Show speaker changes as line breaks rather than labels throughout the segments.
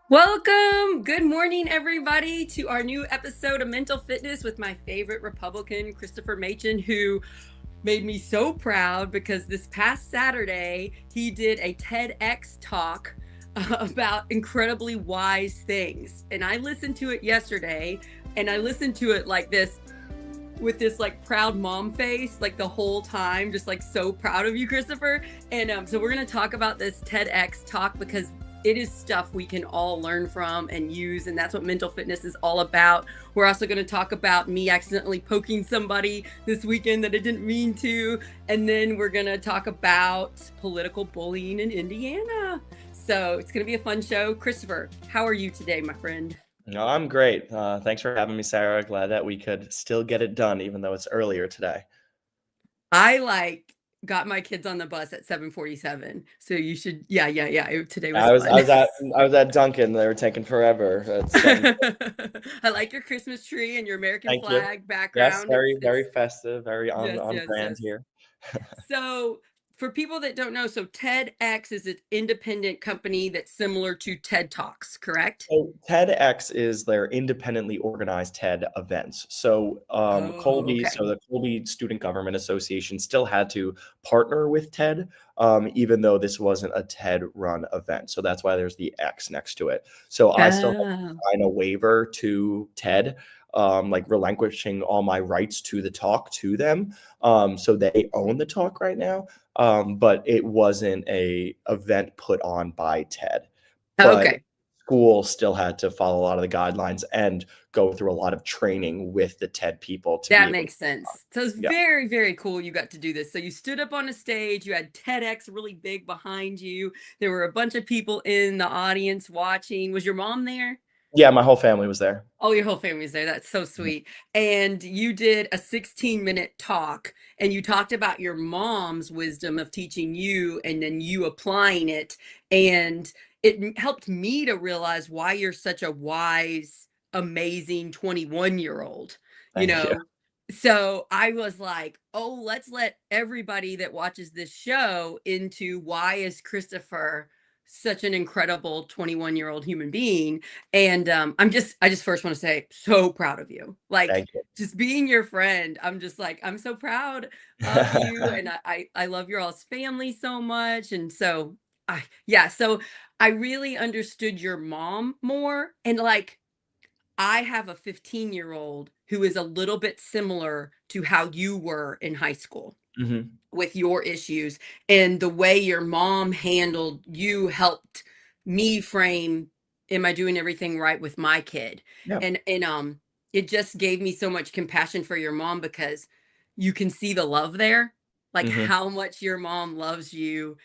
Welcome. Good morning, everybody, to our new episode of Mental Fitness with my favorite Republican, Christopher Maichin, who made me so proud because this past Saturday he did a TEDx talk about incredibly wise things. And I listened to it yesterday, and I listened to it like this with this like proud mom face like the whole time, just like so proud of you, Christopher. And so we're going to talk about this TEDx talk because it is stuff we can all learn from and use, and that's what mental fitness is all about. We're also going to talk about me accidentally poking somebody this weekend that I didn't mean to, and then we're going to talk about political bullying in Indiana. So it's going to be a fun show. Christopher, how are you today, my friend?
No, I'm great. Thanks for having me, Sarah. Glad that we could still get it done, even though it's earlier today.
I got my kids on the bus at 7:47. So you should, yeah. Today was
I was I
fun.
was at I was at Dunkin'. They were taking forever. It's 7.
I like your Christmas tree and your American
Thank you.
flag
Yes,
background.
very
It's
very festive, very on
yes,
on
yes,
brand
yes.
here.
So, for people that don't know, so TEDx is an independent company that's similar to TED Talks, correct?
So TEDx is their independently organized TED events. So
Oh, okay.
The Colby Student Government Association still had to partner with TED, even though this wasn't a TED-run event. So that's why there's the X next to it. So I still have
Oh,
to sign a waiver to TED, like relinquishing all my rights to the talk to them. So they own the talk right now, but it wasn't a event put on by TED. But
okay.
school still had to follow a lot of the guidelines and go through a lot of training with the TED people to be
That
able to.
makes sense. So it's
Yeah.
very, very cool you got to do this. So you stood up on a stage, you had TEDx really big behind you. There were a bunch of people in the audience watching. Was your mom there?
Yeah, my whole family was there.
Oh, your whole family's there. That's so
Mhm.
sweet. And you did a 16-minute talk, and you talked about your mom's wisdom of teaching you and then you applying it. And helped me to realize why you're such a wise, amazing 21-year-old, you
Thank you.
know? So I was like, oh, let's let everybody that watches this show into why is Christopher such an incredible 21-year-old human being. And I just first want to say, so proud of you. Like,
Thank you.
just being your friend, I'm just like, I'm so proud of you. And I love your all's family so much. And so yeah, so I really understood your mom more. And like, I have a 15-year-old who is a little bit similar to how you were in high school
Mhm.
with your issues, and the way your mom handled you helped me frame, am I doing everything right with my kid?
Yeah.
And it just gave me so much compassion for your mom because you can see the love there, like
Mhm.
how much your mom loves you,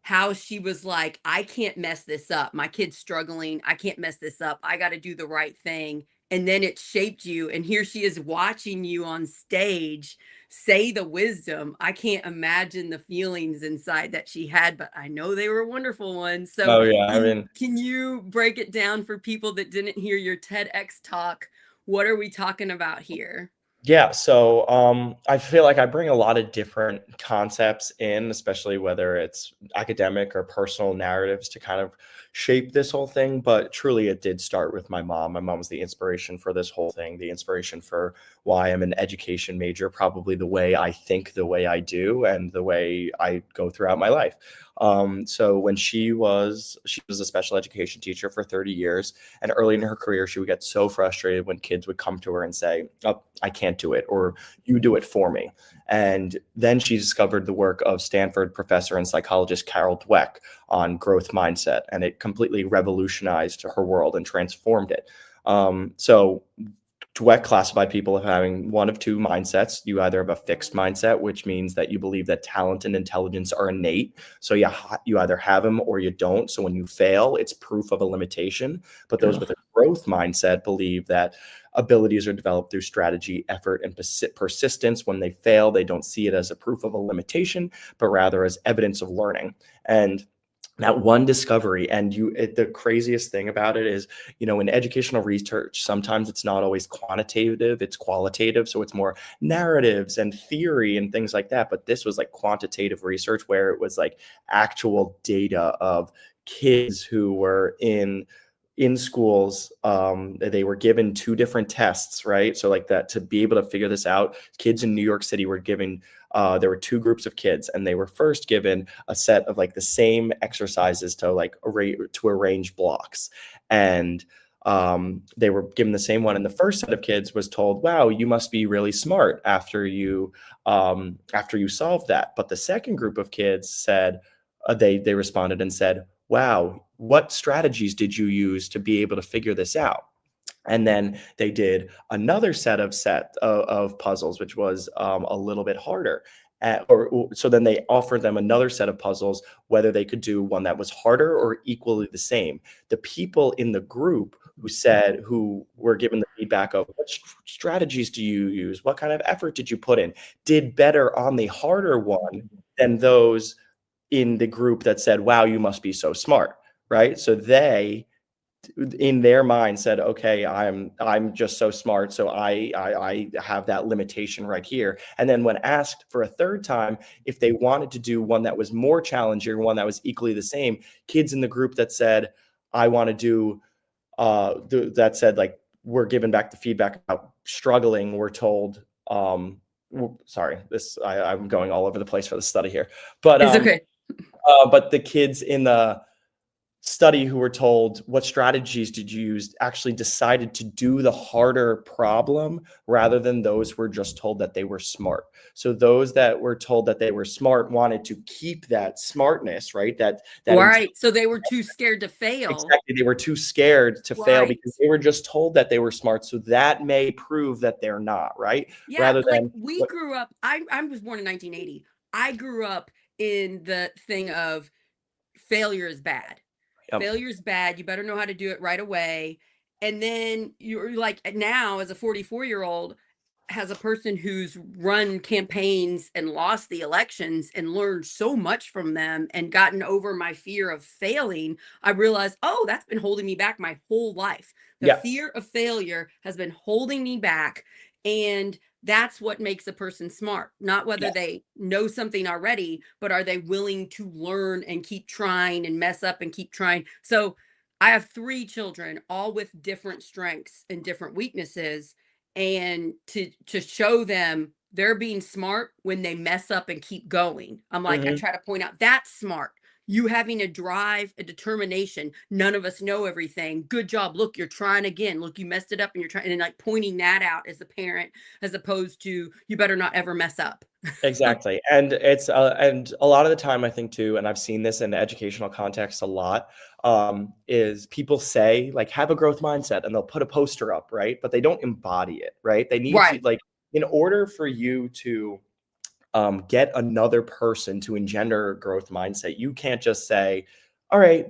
how she was like, I can't mess this up, my kid's struggling, I can't mess this up, I got to do the right thing. And then it shaped you, and here she is watching you on stage say the wisdom. I can't imagine the feelings inside that she had, but I know they were wonderful ones. So
Oh, yeah, I
can
mean,
can you break it down for people that didn't hear your TEDx talk? What are we talking about here?
yeah, so I feel like I bring a lot of different concepts in, especially whether it's academic or personal narratives to kind of shape this whole thing. But truly, it did start with my mom. My mom was the inspiration for this whole thing, the inspiration for why I'm an education major, probably the way I think the way I do, and the way I go throughout my life. So when she was a special education teacher for 30 years, and early in her career, she would get so frustrated when kids would come to her and say, "Oh, I can't do it," or "You do it for me." And then she discovered the work of Stanford professor and psychologist Carol Dweck on growth mindset, and it completely revolutionized her world and transformed it. So Dweck classified people as having one of two mindsets. You either have a fixed mindset, which means that you believe that talent and intelligence are innate. So you either have them or you don't. So when you fail, it's proof of a limitation. But those
Ugh.
with a growth mindset believe that abilities are developed through strategy, effort, and persistence. When they fail, they don't see it as a proof of a limitation, but rather as evidence of learning. And that one discovery, and the craziest thing about it is, in educational research, sometimes it's not always quantitative, it's qualitative. So it's more narratives and theory and things like that. But this was like quantitative research where it was like actual data of kids who were in in schools, they were given two different tests, right? So like that, to be able to figure this out, kids in New York City were given, there were two groups of kids, and they were first given a set of like the same exercises to like arrange blocks. And they were given the same one. And the first set of kids was told, wow, you must be really smart after you solved that. But the second group of kids said, they responded and said, wow, what strategies did you use to be able to figure this out? And then they did another set of puzzles, which was a little bit harder. So then they offered them another set of puzzles, whether they could do one that was harder or equally the same. The people in the group who were given the feedback of what strategies do you use, what kind of effort did you put in, did better on the harder one than those in the group that said, wow, you must be so smart, right? So they, in their mind, said, okay, I'm just so smart, so I have that limitation right here. And then when asked for a third time if they wanted to do one that was more challenging, one that was equally the same, kids in the group that said, I want to do that said, like, we're given back the feedback about struggling, we're told, sorry, I'm going all over the place for the study here, but
It's okay.
but the kids in the study who were told what strategies did you use actually decided to do the harder problem rather than those who were just told that they were smart. So those that were told that they were smart wanted to keep that smartness, right? That
Right. So they were too scared to fail.
Exactly. They were too scared to fail because they were just told that they were smart. So that may prove that they're not, right?
Yeah,
Rather
like
than
we grew up, I was born in 1980. I grew up in the thing of failure is bad. Failure is bad. You better know how to do it right away. And then you're like, now as a 44-year-old, has a person who's run campaigns and lost the elections and learned so much from them and gotten over my fear of failing, I realized, oh, that's been holding me back my whole life. The fear of failure has been holding me back. And that's what makes a person smart, not whether they know something already, but are they willing to learn and keep trying and mess up and keep trying. So I have 3 children, all with different strengths and different weaknesses, and to show them they're being smart when they mess up and keep going. I'm like, I try to point out that's smart. You having a drive, a determination. None of us know everything. Good job. Look, you're trying again. Look, you messed it up and you're trying, and like pointing that out as a parent, as opposed to you better not ever mess up.
Exactly. And it's and a lot of the time I think too, and I've seen this in the educational context a lot, is people say like have a growth mindset and they'll put a poster up, right? But they don't embody it, right? They need to, like, in order for you to get another person to engender a growth mindset, you can't just say, all right,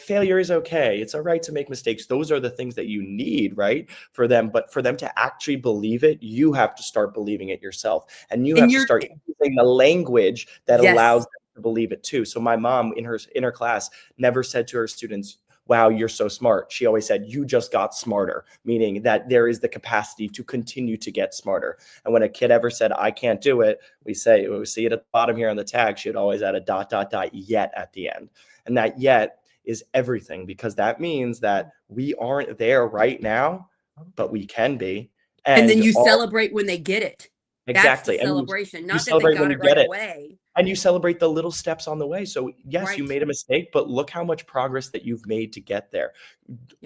failure is okay. It's all right to make mistakes. Those are the things that you need, right? For them. But for them to actually believe it, you have to start believing it yourself. And you have to start using the language that allows them to believe it too. So my mom in her class never said to her students, wow, you're so smart. She always said, you just got smarter, meaning that there is the capacity to continue to get smarter. And when a kid ever said, I can't do it, we see it at the bottom here on the tag, she'd always add a ... yet at the end. And that yet is everything, because that means that we aren't there right now, but we can be.
And then you celebrate when they get it.
Exactly.
That's the celebration, not
that
they got it right away.
And you celebrate the little steps on the way. So yes, you made a mistake, but look how much progress that you've made to get there.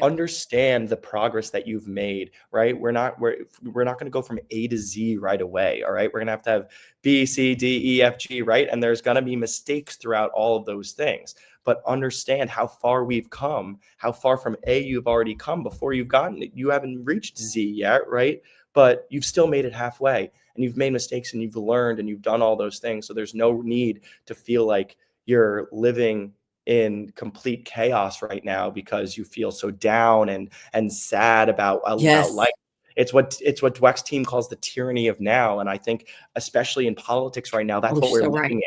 Understand the progress that you've made, right? We're not going to go from A to Z right away. All right. We're going to have B, C, D, E, F, G, right? And there's going to be mistakes throughout all of those things, but understand how far we've come, how far from A you've already come before you haven't reached Z yet, right? But you've still made it halfway, and you've made mistakes and you've learned and you've done all those things. So there's no need to feel like you're living in complete chaos right now because you feel so down and sad about life. It's what Dweck's team calls the tyranny of now. And I think especially in politics right now, that's what we're living in,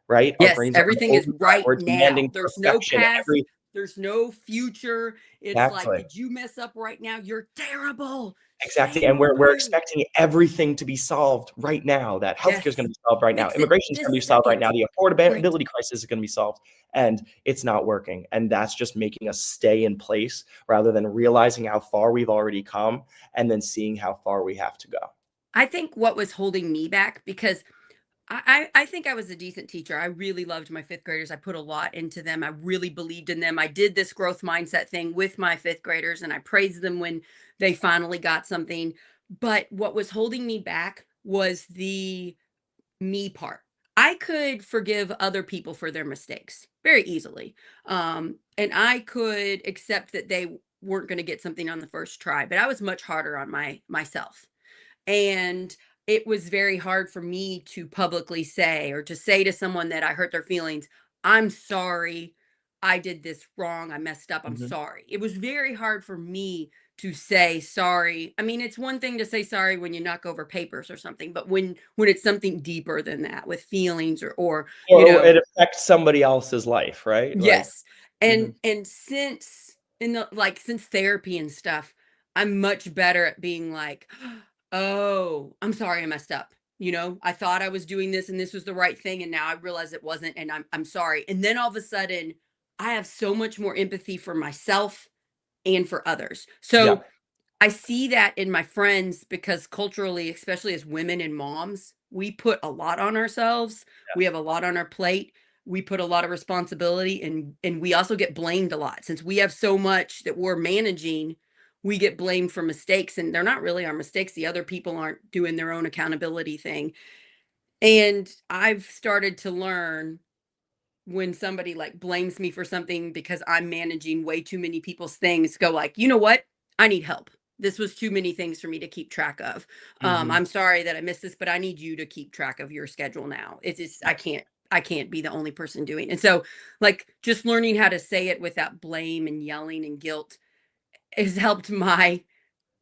right?
Yes, everything is right now. There's no past, There's no future. It's like,
Exactly.
did you mess up right now? You're terrible.
Exactly,
Shame
and
on
we're
you.
expecting everything to be solved right now, that healthcare is gonna
Yes.
be solved right now,
Fix it
immigration is gonna
this
be solved right
second.
now, the
Right.
affordability crisis is gonna be solved, and it's not working, and that's just making us stay in place rather than realizing how far we've already come and then seeing how far we have to go.
I think what was holding me back, because I think I was a decent teacher. I really loved my fifth graders. I put a lot into them. I really believed in them. I did this growth mindset thing with my fifth graders, and I praised them when they finally got something. But what was holding me back was the me part. I could forgive other people for their mistakes very easily. And I could accept that they weren't going to get something on the first try, but I was much harder on myself. And it was very hard for me to publicly say, or to say to someone that I hurt their feelings, "I'm sorry. I did this wrong. I messed up. I'm
Mhm.
sorry." It was very hard for me to say sorry. I mean, it's one thing to say sorry when you knock over papers or something, but when it's something deeper than that, with feelings, or you
Or
know,
it affects somebody else's life, right? Like
yes. And
mhm,
since in the like since therapy and stuff, I'm much better at being like, "Oh, I'm sorry I messed up. I thought I was doing this and this was the right thing, and now I realize it wasn't, and I'm sorry." And then all of a sudden, I have so much more empathy for myself and for others.
yeah,
So I see that in my friends, because culturally, especially as women and moms, we put a lot on ourselves.
yeah,
We have a lot on our plate. We put a lot of responsibility, and we also get blamed a lot. Since we have so much that we're managing, we get blamed for mistakes, and they're not really our mistakes. The other people aren't doing their own accountability thing. And I've started to learn, when somebody like blames me for something because I'm managing way too many people's things, go like, "You know what? I need help. This was too many things for me to keep track of.
mhm,
I'm sorry that I missed this, but I need you to keep track of your schedule now. It's just I can't be the only person doing." And so, like, just learning how to say it without blame and yelling and guilt has helped my,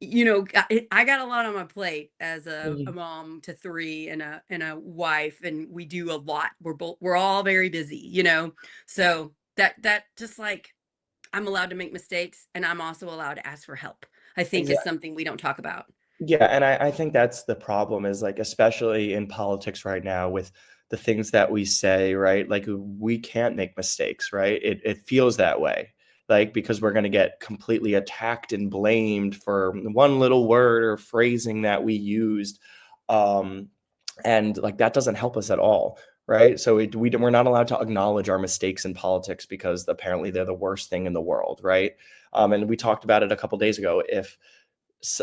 I got a lot on my plate as a
mhm.
mom to three, and a wife, and we do a lot. We're all very busy. So that just like, I'm allowed to make mistakes, and I'm also allowed to ask for help. I think is
Exactly.
something we don't talk about.
Yeah, and I think that's the problem is, like, especially in politics right now with the things that we say, right? Like, we can't make mistakes, right? It feels that way, like, because we're gonna get completely attacked and blamed for one little word or phrasing that we used, um, and, like, that doesn't help us at all, right? So we're not allowed to acknowledge our mistakes in politics because apparently they're the worst thing in the world, right? And we talked about it a couple days ago. If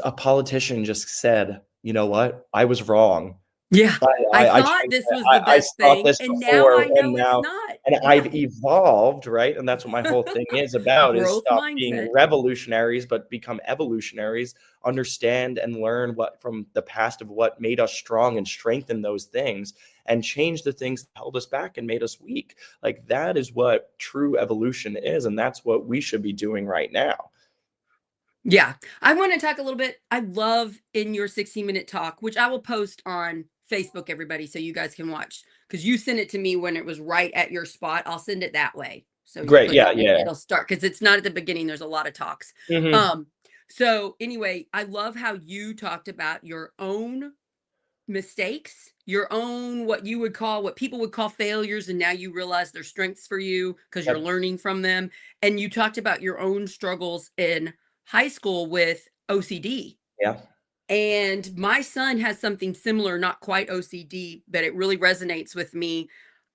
a politician just said, "You know what? I was wrong.
Yeah. I
I
thought
changed
this
it.
was the
I
best
thought
thing,
this
and now
before,
I
and
know it's
now
not.
and
Yeah.
I've evolved," right? And that's what my whole thing is about, is
Growth
stop being
mindset.
revolutionaries, but become evolutionaries, understand and learn what from the past of what made us strong and strengthen those things, and change the things that held us back and made us weak. Like, that is what true evolution is, and that's what we should be doing right now.
Yeah. I want to talk a little bit. I love in your 16-minute talk, which I will post on Facebook, everybody, so you guys can watch. Because you sent it to me when it was right at your spot. I'll send it that way. So you
Great,
click
yeah,
on it,
yeah.
it'll start, because it's not at the beginning. There's a lot of talks.
Mhm.
Um, so anyway, I love how you talked about your own mistakes, your own, what people would call failures, and now you realize they're strengths for you because you're
Yep.
learning from them. And you talked about your own struggles in high school with OCD.
Yeah.
And my son has something similar, not quite OCD, but it really resonates with me.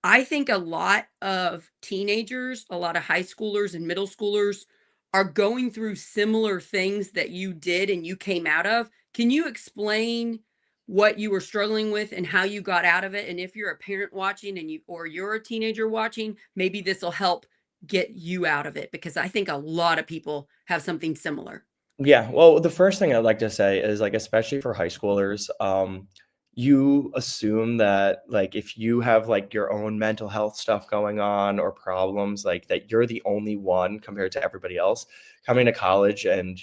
I think a lot of teenagers, a lot of high schoolers and middle schoolers are going through similar things that you did and you came out of. Can you explain what you were struggling with and how you got out of it? And if you're a parent watching, or you're a teenager watching, maybe this will help get you out of it, because I think a lot of people have something similar.
Yeah, well, the first thing I'd like to say is, like, especially for high schoolers, you assume that, like, if you have, like, your own mental health stuff going on or problems, like, that you're the only one compared to everybody else coming to college, and,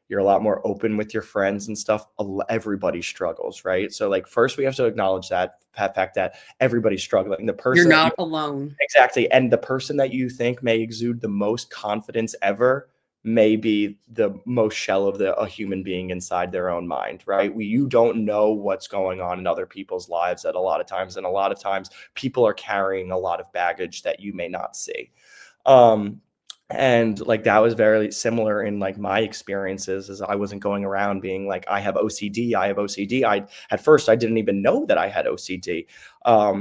you're a lot more open with your friends and stuff. Everybody struggles, right? So like first we have to acknowledge that fact that everybody's struggling. The
You're
person that you
not alone.
exactly, and the person that you think may exude the most confidence ever may be the most shell of a human being inside their own mind, right? You don't know what's going on in other people's lives at a lot of times, and a lot of times people are carrying a lot of baggage that you may not see. Um, and like that was very similar in like my experiences, as I wasn't going around being like, I have OCD, I have OCD. At first I didn't even know that I had OCD.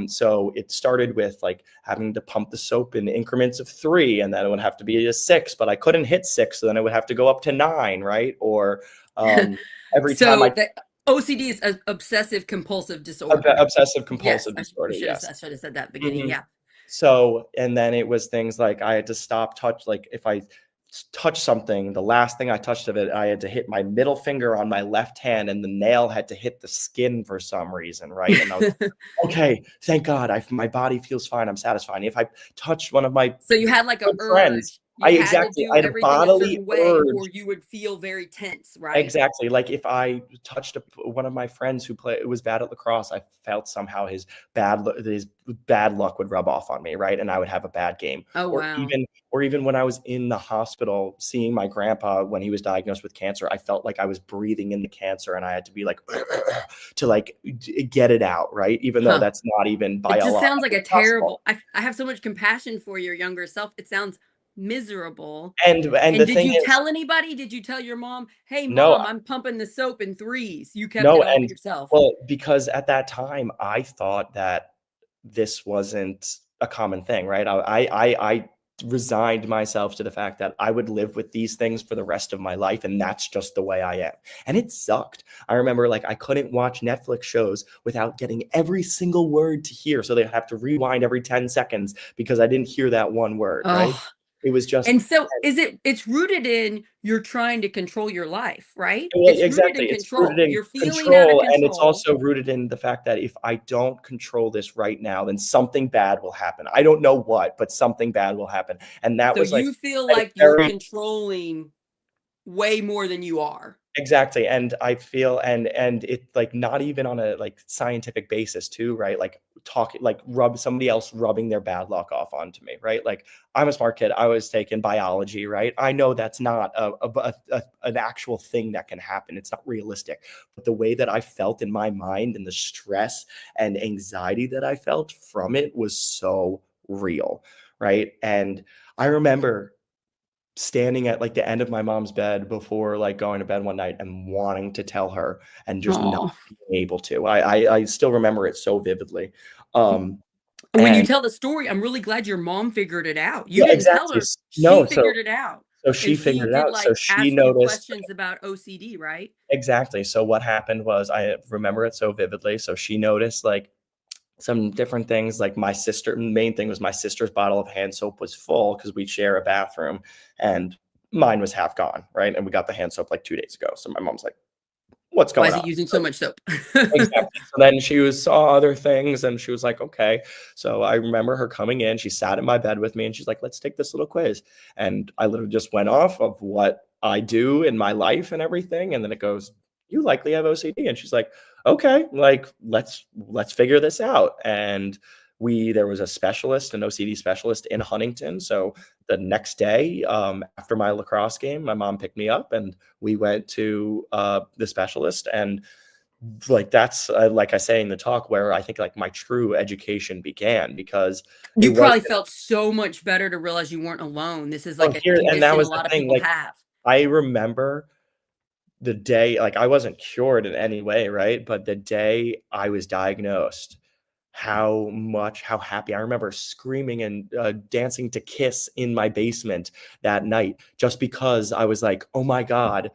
So it started with like having to pump the soap in increments of 3, and then it would have to be a 6, but I couldn't hit 6, so then it would have to go up to 9, right? Or every time
So
I
the OCD is a obsessive compulsive disorder.
obsessive
Yes,
compulsive disorder, yes.
I should have said that at the beginning.
Mhm.
Yeah.
So, and then it was things like I had to like if I touch something, the last thing I touched of it, I had to hit my middle finger on my left hand, and the nail had to hit the skin for some reason, right? And I was okay, thank God, my body feels fine. I'm satisfied. If I touched one of my
So you had like a
good friends,
urge. You had to
I
do
had a
everything a
bodily
certain way or
urge.
you would feel very tense, right?
Exactly, like, if I touched one of my friends who was bad at lacrosse, I felt somehow his bad luck would rub off on me, right? And I would have a bad game.
Oh,
Or
wow.
even when I was in the hospital seeing my grandpa when he was diagnosed with cancer, I felt like I was breathing in the cancer, and I had to be like, to, like, get it out, right? Even though
Huh.
that's not even
It just sounds like
biologically
a
possible.
terrible I have so much compassion for your younger self. It sounds miserable.
And
And
the
did
thing
you
is
tell anybody? Did you tell your mom, "Hey,
no,
mom, I'm pumping the soap in threes." You kept
no,
it all to
and
yourself.
well, because at that time, I thought that this wasn't a common thing, right? I resigned myself to the fact that I would live with these things for the rest of my life, and that's just the way I am. And it sucked. I remember like I couldn't watch Netflix shows without getting every single word to hear. So they'd have to rewind every 10 seconds because I didn't hear that one word, right?
Oh,
It was just
and so it's rooted in you're trying to control your life, right?
well,
It's rooted
exactly.
in
It's rooted
control.
in
You're feeling out of
control, and it's
control.
also rooted in the fact that if I don't control this right now, then something bad will happen. I don't know what, but something bad will happen. And that
So
was like
you feel
a
like you're
very
controlling way more than you are.
exactly, and I feel and it like not even on a like scientific basis too, right? Like talking like somebody else rubbing their bad luck off onto me, right? Like I'm a smart kid. I was taking biology, right? I know that's not an actual thing that can happen. It's not realistic. But the way that I felt in my mind and the stress and anxiety that I felt from it was so real, right? And I remember standing at like the end of my mom's bed before like going to bed one night and wanting to tell her and just not
Oh.
being able to. I still remember it so vividly. Um,
When you
and
tell the story, I'm really glad your mom figured it out. You
yeah,
didn't tell
exactly.
her, she
No,
figured it out.
so
And
she
she
figured it
did,
out. So
like,
she
ask you
noticed
questions about OCD, right?
exactly. So what happened was I remember it so vividly. So she noticed like some different things like my sister main thing was my sister's bottle of hand soap was full because we share a bathroom and mine was half gone, right? And we got the hand soap like 2 days ago. So my mom's like, what's
Why
going
is
on?
he using so much soap?
Exactly. So then saw other things and she was like, okay. So I remember her coming in. She sat in my bed with me and she's like, let's take this little quiz. And I literally just went off of what I do in my life and everything. And then it goes, you likely have OCD. And she's like, okay, like let's figure this out. And there was a specialist, an OCD specialist in Huntington. So the next day, after my lacrosse game, my mom picked me up and we went to the specialist and like that's like I say in the talk where I think like my true education began because it
You
wasn't
probably felt so much better to realize you weren't alone. This is
oh
like a
here and that
condition a
was the
lot of
thing
people
like
have.
I remember the day like I wasn't cured in any way, right? But the day I was diagnosed, how happy I remember screaming and dancing to Kiss in my basement that night just because I was like, oh my God,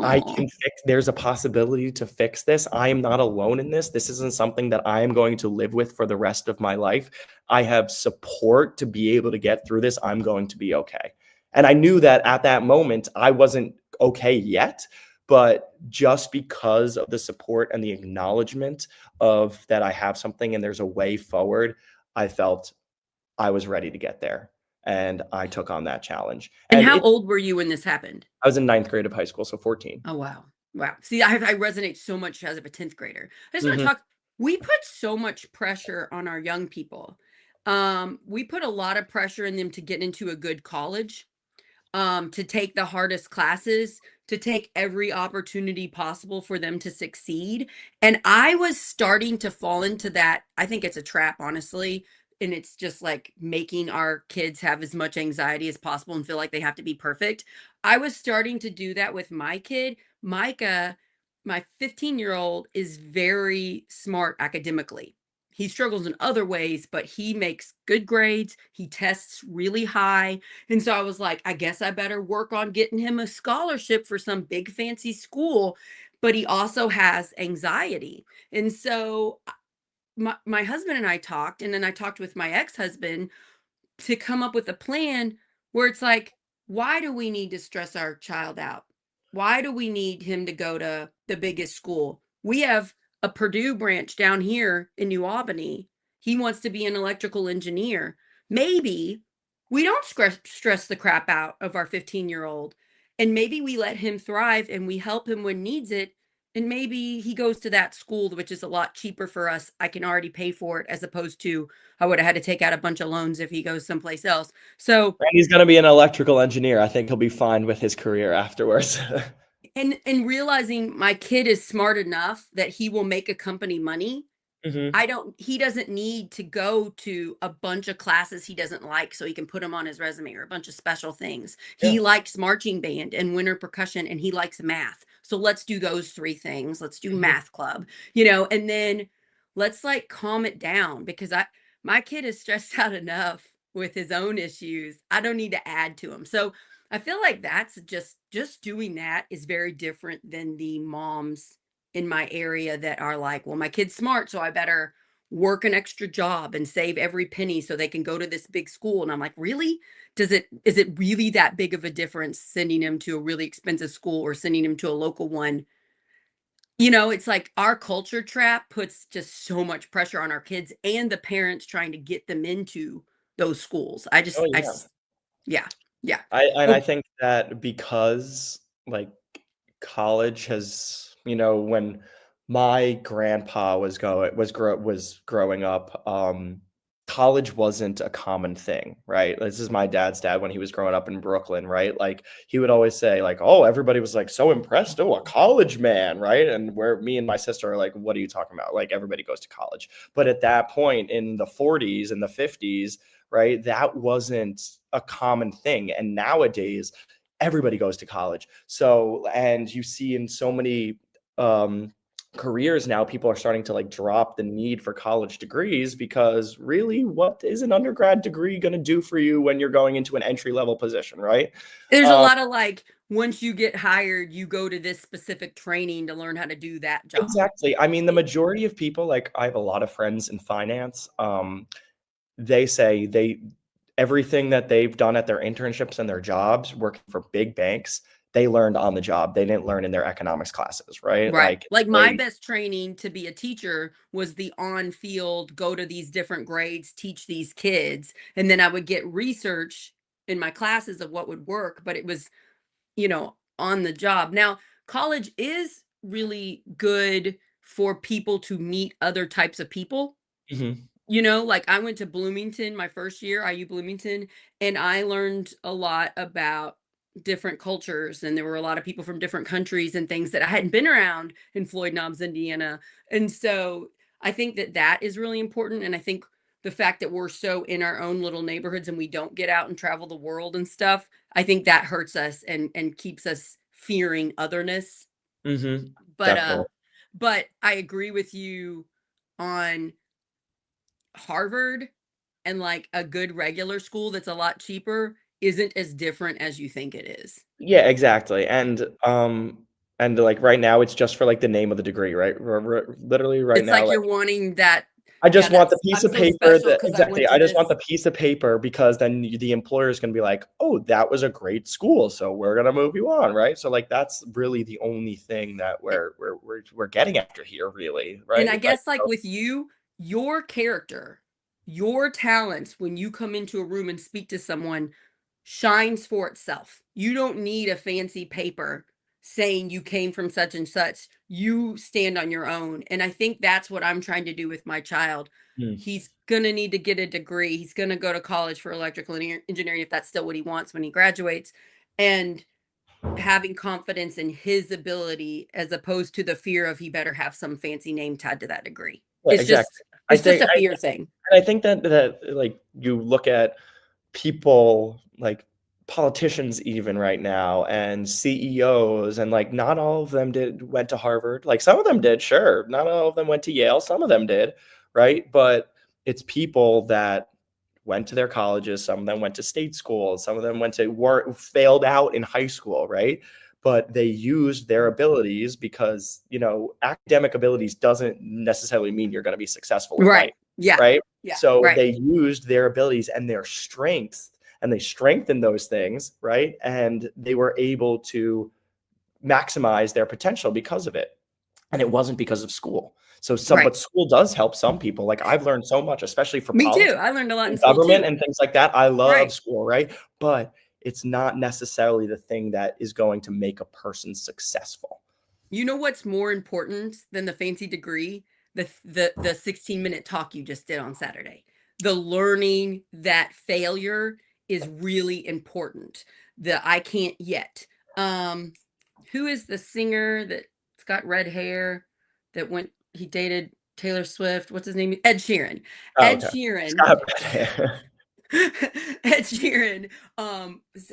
I
Aw.
can fix there's a possibility to fix this. I am not alone in this. This isn't something that I am going to live with for the rest of my life. I have support to be able to get through this. I'm going to be okay. And I knew that at that moment, I wasn't okay yet, but just because of the support and the acknowledgement of that I have something and there's a way forward, I felt I was ready to get there. and I took on that challenge.
And
And
how
it
old were you when this happened?
I was in ninth grade of high school, so 14.
Oh, wow. Wow. See, I resonate so much as of a 10th grader. I just want to
Mhm.
talk. We put so much pressure on our young people. We put a lot of pressure in them to get into a good college, to take the hardest classes, to take every opportunity possible for them to succeed. And I was starting to fall into that. I think it's a trap, honestly. And it's just like making our kids have as much anxiety as possible and feel like they have to be perfect. I was starting to do that with my kid. Micah, my 15-year-old, is very smart academically. He struggles in other ways, but he makes good grades. He tests really high, and so I was like, I guess I better work on getting him a scholarship for some big fancy school. But he also has anxiety. And so my husband and I talked, and then I talked with my ex-husband to come up with a plan where it's like, why do we need to stress our child out? Why do we need him to go to the biggest school? We have a Purdue branch down here in New Albany. He wants to be an electrical engineer. Maybe we don't stress the crap out of our 15-year-old, and maybe we let him thrive and we help him when needs it. And maybe he goes to that school, which is a lot cheaper for us. I can already pay for it, as opposed to I would have had to take out a bunch of loans if he goes someplace else. So,
And he's gonna be an electrical engineer. I think he'll be fine with his career afterwards.
and realizing my kid is smart enough that he will make a company money.
Mhm.
He doesn't need to go to a bunch of classes he doesn't like so he can put them on his resume, or a bunch of special things.
Yeah.
He likes marching band and winter percussion, and he likes math. So let's do those three things. Let's do
Mhm.
math club, and then let's like calm it down, because my kid is stressed out enough with his own issues. I don't need to add to him. So I feel like that's just doing that is very different than the moms in my area that are like, well, my kid's smart, so I better work an extra job and save every penny so they can go to this big school. And I'm like, really? Is it really that big of a difference sending him to a really expensive school or sending him to a local one? It's like our culture trap puts just so much pressure on our kids and the parents trying to get them into those schools.
Oh, yeah.
Yeah, yeah.
I
Well,
think that because, like, college has when my grandpa was growing up, college wasn't a common thing, right? This is my dad's dad when he was growing up in Brooklyn, right? Like, he would always say, like, "Oh, everybody was, like, so impressed. Oh, a college man," right? And where me and my sister are like, "What are you talking about? Like, everybody goes to college." But at that point in the 40s and the 50s, right, that wasn't a common thing. And nowadays, everybody goes to college. So, and you see in so many um, careers now, people are starting to like drop the need for college degrees, because really, what is an undergrad degree going to do for you when you're going into an entry level position, right?
there's a
Um,
lot of like, once you get hired, you go to this specific training to learn how to do that job.
exactly. I mean, the majority of people, like, I have a lot of friends in finance. They say everything that they've done at their internships and their jobs working for big banks, they learned on the job. They didn't learn in their economics classes, right?
Right.
Like,
Like my
they
best training to be a teacher was the on field, go to these different grades, teach these kids. And then I would get research in my classes of what would work, but it was, on the job. Now, college is really good for people to meet other types of people.
Mhm.
Like I went to Bloomington my first year, IU Bloomington, and I learned a lot about different cultures. And there were a lot of people from different countries and things that I hadn't been around in Floyd Knobs, Indiana. And so I think that that is really important. And I think the fact that we're so in our own little neighborhoods and we don't get out and travel the world and stuff, I think that hurts us and keeps us fearing otherness.
Mhm.
But
Definitely.
but I agree with you on Harvard, and like a good regular school that's a lot cheaper isn't as different as you think it is.
Yeah, exactly. And like right now, it's just for like the name of the degree, right? Literally right
It's
now,
like
like,
you're wanting that,
I
yeah,
just want the
that's
piece
I'm
of
so
paper
special
that
because I
exactly.
went
I
to
just want
this.
the piece of paper, because then the employer is going to be like, "Oh, that was a great school, so we're going to move you on," right? So, like, that's really the only thing that we're getting after here, really,
And
right?
I
Like,
guess like with you, your character. your talents, when you come into a room and speak to someone, shines for itself. You don't need a fancy paper saying you came from such and such. You stand on your own. And I think that's what I'm trying to do with my child.
Mm.
He's going to need to get a degree. He's going to go to college for electrical engineering if that's still what he wants when he graduates. And having confidence in his ability as opposed to the fear of he better have some fancy name tied to that degree.
Yeah,
It's
exactly.
just
I
it's just
think
a fear thing.
I think that like you look at people like politicians even right now and CEOs and like not all of them went to Harvard. Like some of them did, sure. Not all of them went to Yale, some of them did, right? But it's people that went to their colleges, some of them went to state schools, some of them went to work failed out in high school, right? But they used their abilities because, academic abilities doesn't necessarily mean you're going to be successful in life,
Right. Yeah.
right?
Yeah.
So
Right.
they used their abilities and their strengths and they strengthened those things, right? And they were able to maximize their potential because of it. And it wasn't because of school.
Right.
But school does help some people. Like I've learned so much, especially for
Me too.
politics
I learned a lot in
and
school
government
too.
and things like that. I love
Right.
school, right? But it's not necessarily the thing that is going to make a person successful.
You know what's more important than the fancy degree? The 16-minute talk you just did on Saturday. The learning that failure is really important. The I can't yet. Who is the singer that's got red hair that he dated Taylor Swift? What's his name? Ed Sheeran.
Oh,
Ed
okay.
Sheeran
Scott.
Ed Sheeran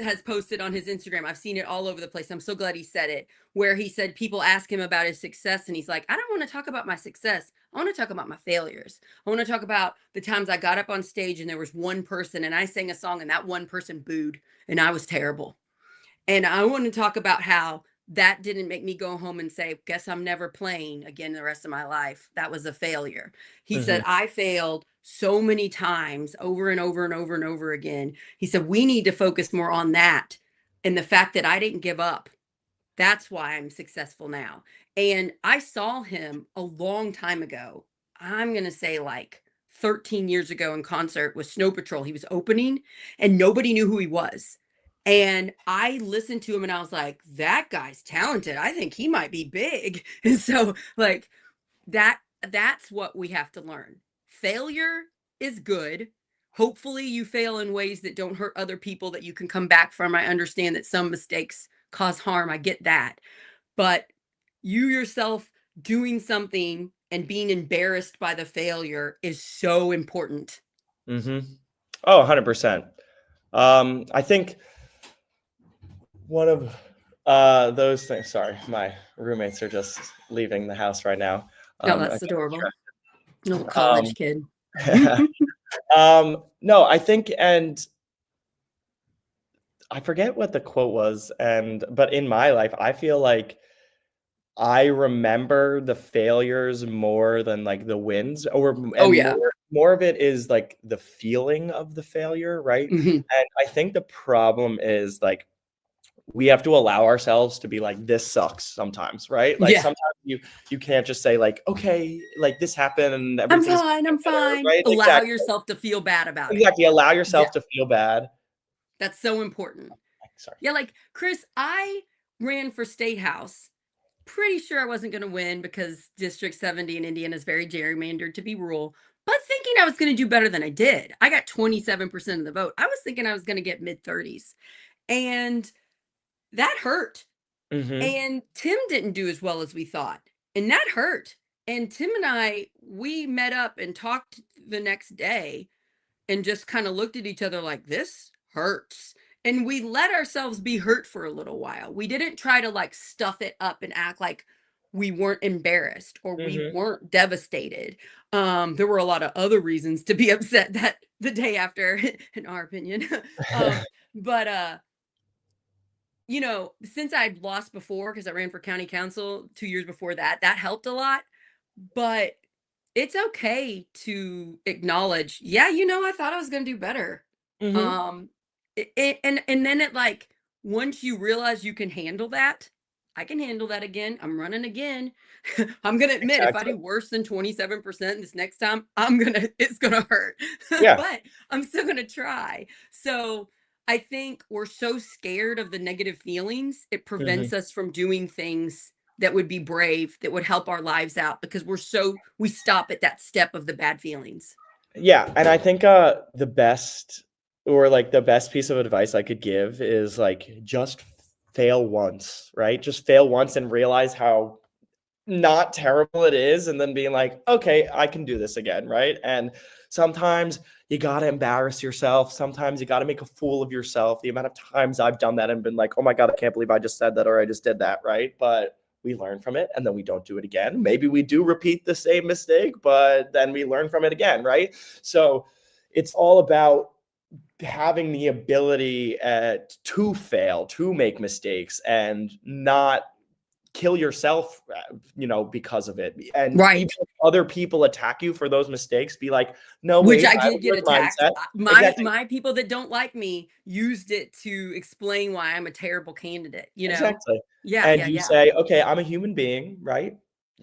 has posted on his Instagram. I've seen it all over the place. I'm so glad he said it, where he said people ask him about his success, and he's like, I don't want to talk about my success. I want to talk about my failures. I want to talk about the times I got up on stage and there was one person and I sang a song and that one person booed and I was terrible. And I want to talk about how that didn't make me go home and say, guess I'm never playing again the rest of my life. That was a failure. He said,
Mhm.
I failed so many times over and over and over and over again. He said, we need to focus more on that and the fact that I didn't give up. That's why I'm successful now. And I saw him a long time ago. I'm going to say like 13 years ago in concert with Snow Patrol. He was opening and nobody knew who he was. And I listened to him and I was like, that guy's talented. I think he might be big. And so like that's what we have to learn. Failure is good. Hopefully you fail in ways that don't hurt other people that you can come back from. I understand that some mistakes cause harm. I get that. But you yourself doing something and being embarrassed by the failure is so important.
Mhm. Oh, 100%. I think one of those things. Sorry, my roommates are just leaving the house right now.
Oh,
I
that's adorable. Little
Um,
college kid.
no, I think, and I forget what the quote was, but in my life, I feel like I remember the failures more than like the wins,
Oh
and
yeah.
more of it is like the feeling of the failure, right?
Mhm.
And I think the problem is like we have to allow ourselves to be like, this sucks sometimes, right? Like
Yeah.
sometimes you can't just say like, okay, like this happened and
I'm
everything's
fine. I'm
better,
fine.
right?
Allow
Exactly.
yourself to feel bad about it.
Exactly. Allow
Yeah.
yourself to feel bad.
That's so important.
Sorry.
Yeah, like Chris, I ran for state house. Pretty sure I wasn't going to win because District 70 in Indiana is very gerrymandered to be rural, but thinking I was going to do better than I did. I got 27% of the vote. I was thinking I was going to get mid 30s. And that hurt.
Hmm.
And Tim didn't do as well as we thought. And that hurt. And Tim and I, we met up and talked the next day and just kind of looked at each other like, this hurts. And we let ourselves be hurt for a little while. We didn't try to like stuff it up and act like we weren't embarrassed or we
Hmm.
weren't devastated. There were a lot of other reasons to be upset that the day after, in our opinion. But since I'd lost before because I ran for county council 2 years before that, that helped a lot. But it's okay to acknowledge, yeah, I thought I was gonna do better.
Hmm.
And then it like once you realize you can handle that, I can handle that again. I'm running again. I'm gonna admit if I
Exactly.
do worse than 27% this next time, it's gonna hurt.
Yeah.
But I'm still gonna try. So I think we're so scared of the negative feelings, it
Mhm.
prevents us from doing things that would be brave, that would help our lives out because we stop at that step of the bad feelings.
Yeah, and I think, the best or, like, the best piece of advice I could give is, like, just fail once, right? Just fail once and realize how not terrible it is, and then being like, "Okay, I can do this again," right? And sometimes you gotta embarrass yourself, sometimes you gotta make a fool of yourself. The amount of times I've done that and been like, "Oh my god, I can't believe I just said that or I just did that," right? But we learn from it, and then we don't do it again. Maybe we do repeat the same mistake, but then we learn from it again, right? So, it's all about having the ability, to fail, to make mistakes, and not kill yourself, because of it. And even
Right.
if other people attack you for those mistakes, be like, "No,
Which
wait,
I
I have
did
a
get
growth
attacked.
mindset."
My
Exactly,
my people that don't like me used it to explain why I'm a terrible candidate, you know?
exactly.
Yeah,
And
yeah,
you
yeah.
say, "Okay, I'm a human being," right?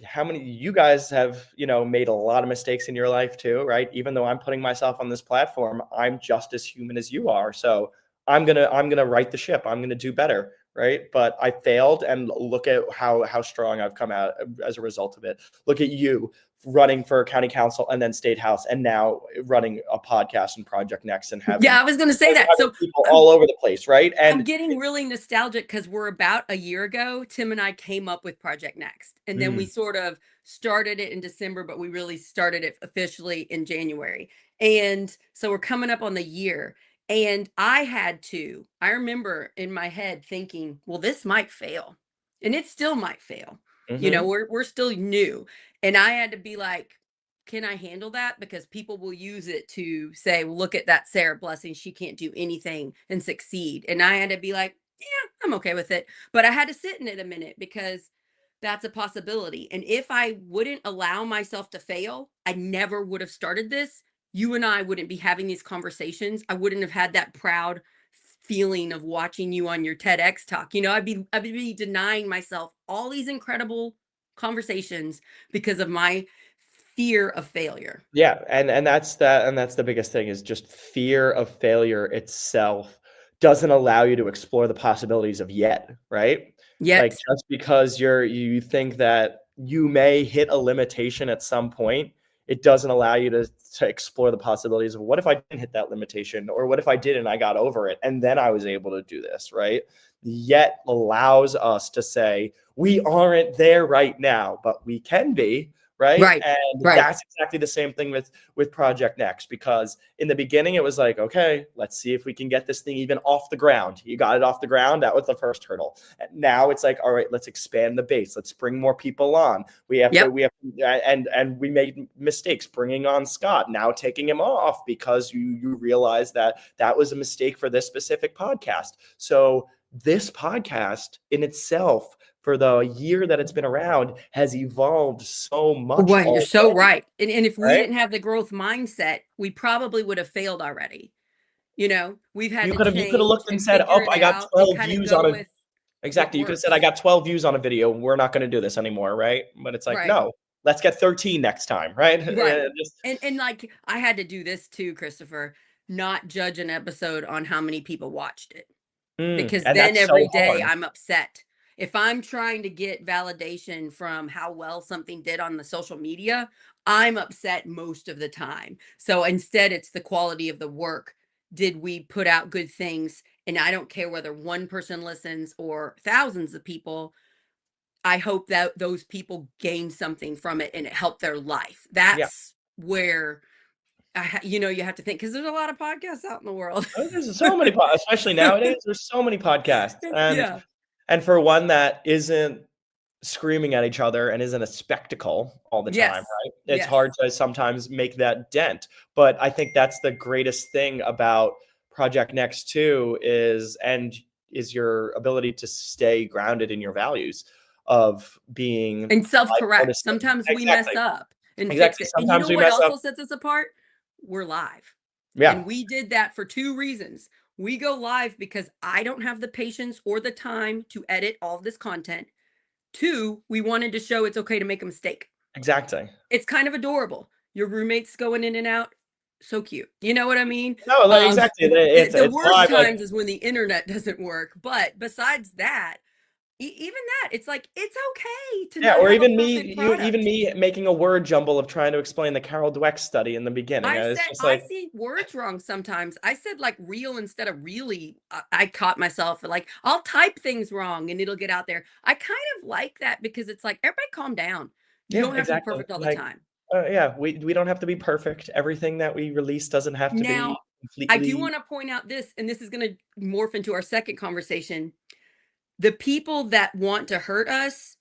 How many you guys have, made a lot of mistakes in your life too, right? Even though I'm putting myself on this platform, I'm just as human as you are. So I'm gonna right the ship. I'm gonna do better, right? But I failed, and look at how strong I've come out as a result of it. Look at you running for county council and then state house, and now running a podcast and Project Next, and having
Yeah, I was gonna say that.
having
So
people
I'm
all over the place, right?
I'm
And
getting really nostalgic because we're about a year ago, Tim and I came up with Project Next. And then we
mm,
sort of started it in December, but we really started it officially in January. And so we're coming up on the year. And I remember in my head thinking, well, this might fail. And it still might fail.
mhm.
We're still new. And I had to be like, can I handle that? Because people will use it to say, well, look at that Sarah Blessing. She can't do anything and succeed. And I had to be like, yeah, I'm okay with it. But I had to sit in it a minute because that's a possibility. And if I wouldn't allow myself to fail, I never would have started this. You and I wouldn't be having these conversations. I wouldn't have had that proud feeling of watching you on your TEDx talk. I'd be denying myself all these incredible conversations because of my fear of failure.
Yeah, and that's the biggest thing is just fear of failure itself doesn't allow you to explore the possibilities of yet, right? Like,
Yet,
just because you think that you may hit a limitation at some point, it doesn't allow you to explore the possibilities of what if I didn't hit that limitation, or what if I did and I got over it and then I was able to do this, right? Yet allows us to say, we aren't there right now, but we can be, right?
right,
And
right.
that's exactly the same thing with Project Next, because in the beginning it was like, okay, let's see if we can get this thing even off the ground. You got it off the ground, that was the first hurdle. And now it's like, all right, let's expand the base. Let's bring more people on.
Yep,
And we made mistakes bringing on Scott, now taking him off because you realize that that was a mistake for this specific podcast. So this podcast in itself, for the year that it's been around, has evolved so much
well, you're so
already,
right. And if we
right?
didn't have the growth mindset, we probably would have failed already. We've had to
You could have
change
looked and
and
said,
figure
"Oh,
it
I got
out and
12
kind of
views
go
on a."
with what
Exactly. You could have said, "I
works.
got 12 views on a video. We're not going to do this anymore," right? But it's like,
Right.
no, let's get 13 next time, right?
Right.
Just
And like I had to do this too, Christopher, not judge an episode on how many people watched it. Because
and
then
that's so
every day
hard.
I'm upset. If I'm trying to get validation from how well something did on the social media, I'm upset most of the time. So instead, it's the quality of the work. Did we put out good things? And I don't care whether one person listens or thousands of people. I hope that those people gain something from it and it helped their life.
Yeah.
That's where you have to think because there's a lot of podcasts out in the world.
Oh, there's so many especially nowadays, there's so many podcasts. And
Yeah.
and for one that isn't screaming at each other and isn't a spectacle all the time,
Yes.
right? It's
Yes.
hard to sometimes make that dent. But I think that's the greatest thing about Project Next too is your ability to stay grounded in your values of being
And
like
self-correct.
artisan.
Sometimes we mess
Exactly.
up and fix
Exactly.
it. And you
Sometimes
know
we
what
mess up.
also sets us apart? We're live.
Yeah.
And we did that for two reasons. We go live because I don't have the patience or the time to edit all of this content. Two, we wanted to show it's okay to make a mistake.
Exactly.
It's kind of adorable. Your roommates going in and out, so cute. You know what I mean?
No, like, exactly.
The
It's
worst
live, like
times is when the internet doesn't work. But besides that, even that, it's like it's okay to
yeah,
not
or
have a
even
perfect
even
product.
me making a word jumble of trying to explain the Carol Dweck study in the beginning, and it's just
I
like,
see words wrong sometimes. I said like real instead of really. I caught myself like I'll type things wrong and it'll get out there. I kind of like that because it's like everybody calm down. You
yeah,
don't have to be
exactly.
perfect all the
Like,
time.
yeah, we don't have to be perfect. Everything that we release doesn't have to be
Now, I do
completely.
want to point out this, and this is going to morph into our second conversation. The people that want to hurt us,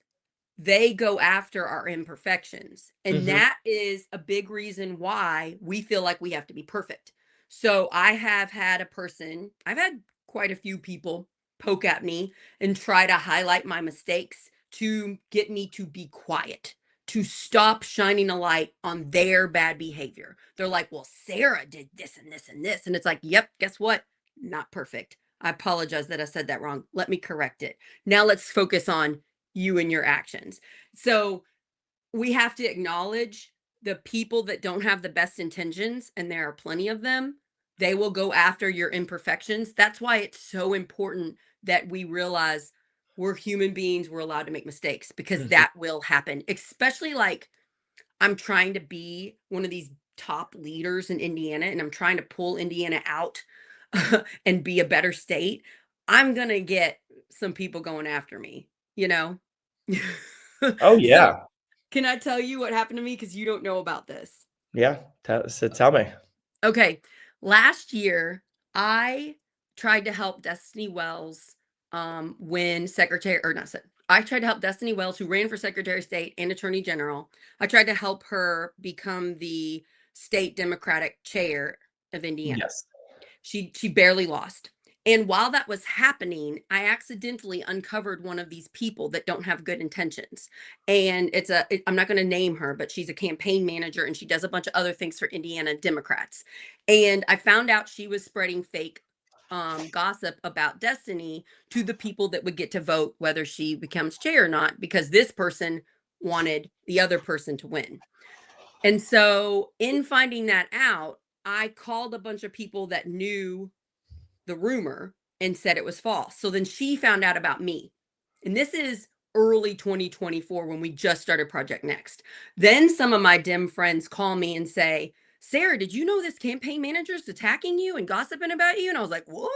they go after our imperfections. And
Mhm,
that is a big reason why we feel like we have to be perfect. So I've had quite a few people poke at me and try to highlight my mistakes to get me to be quiet, to stop shining a light on their bad behavior. They're like, well, Sarah did this and this and this. And it's like, yep, guess what? Not perfect. I apologize that I said that wrong. Let me correct it. Now let's focus on you and your actions. So we have to acknowledge the people that don't have the best intentions, and there are plenty of them. They will go after your imperfections. That's why it's so important that we realize we're human beings. We're allowed to make mistakes because
mhm.
that will happen, especially like I'm trying to be one of these top leaders in Indiana and I'm trying to pull Indiana out and be a better state. I'm going to get some people going after me, you know?
Oh,
So,
yeah.
can I tell you what happened to me because you don't know about this?
Yeah, tell me.
Okay. Last year, I tried to help Destiny Wells win secretary or not. I tried to help Destiny Wells, who ran for Secretary of State and Attorney General. I tried to help her become the state Democratic chair of Indiana.
Yes.
She barely lost. And while that was happening, I accidentally uncovered one of these people that don't have good intentions. And I'm not going to name her, but she's a campaign manager and she does a bunch of other things for Indiana Democrats. And I found out she was spreading fake gossip about Destiny to the people that would get to vote whether she becomes chair or not, because this person wanted the other person to win. And so, in finding that out, I called a bunch of people that knew the rumor and said it was false. So then she found out about me. And this is early 2024 when we just started Project Next. Then some of my Dem friends call me and say, Sarah, did you know this campaign manager is attacking you and gossiping about you? And I was like, what?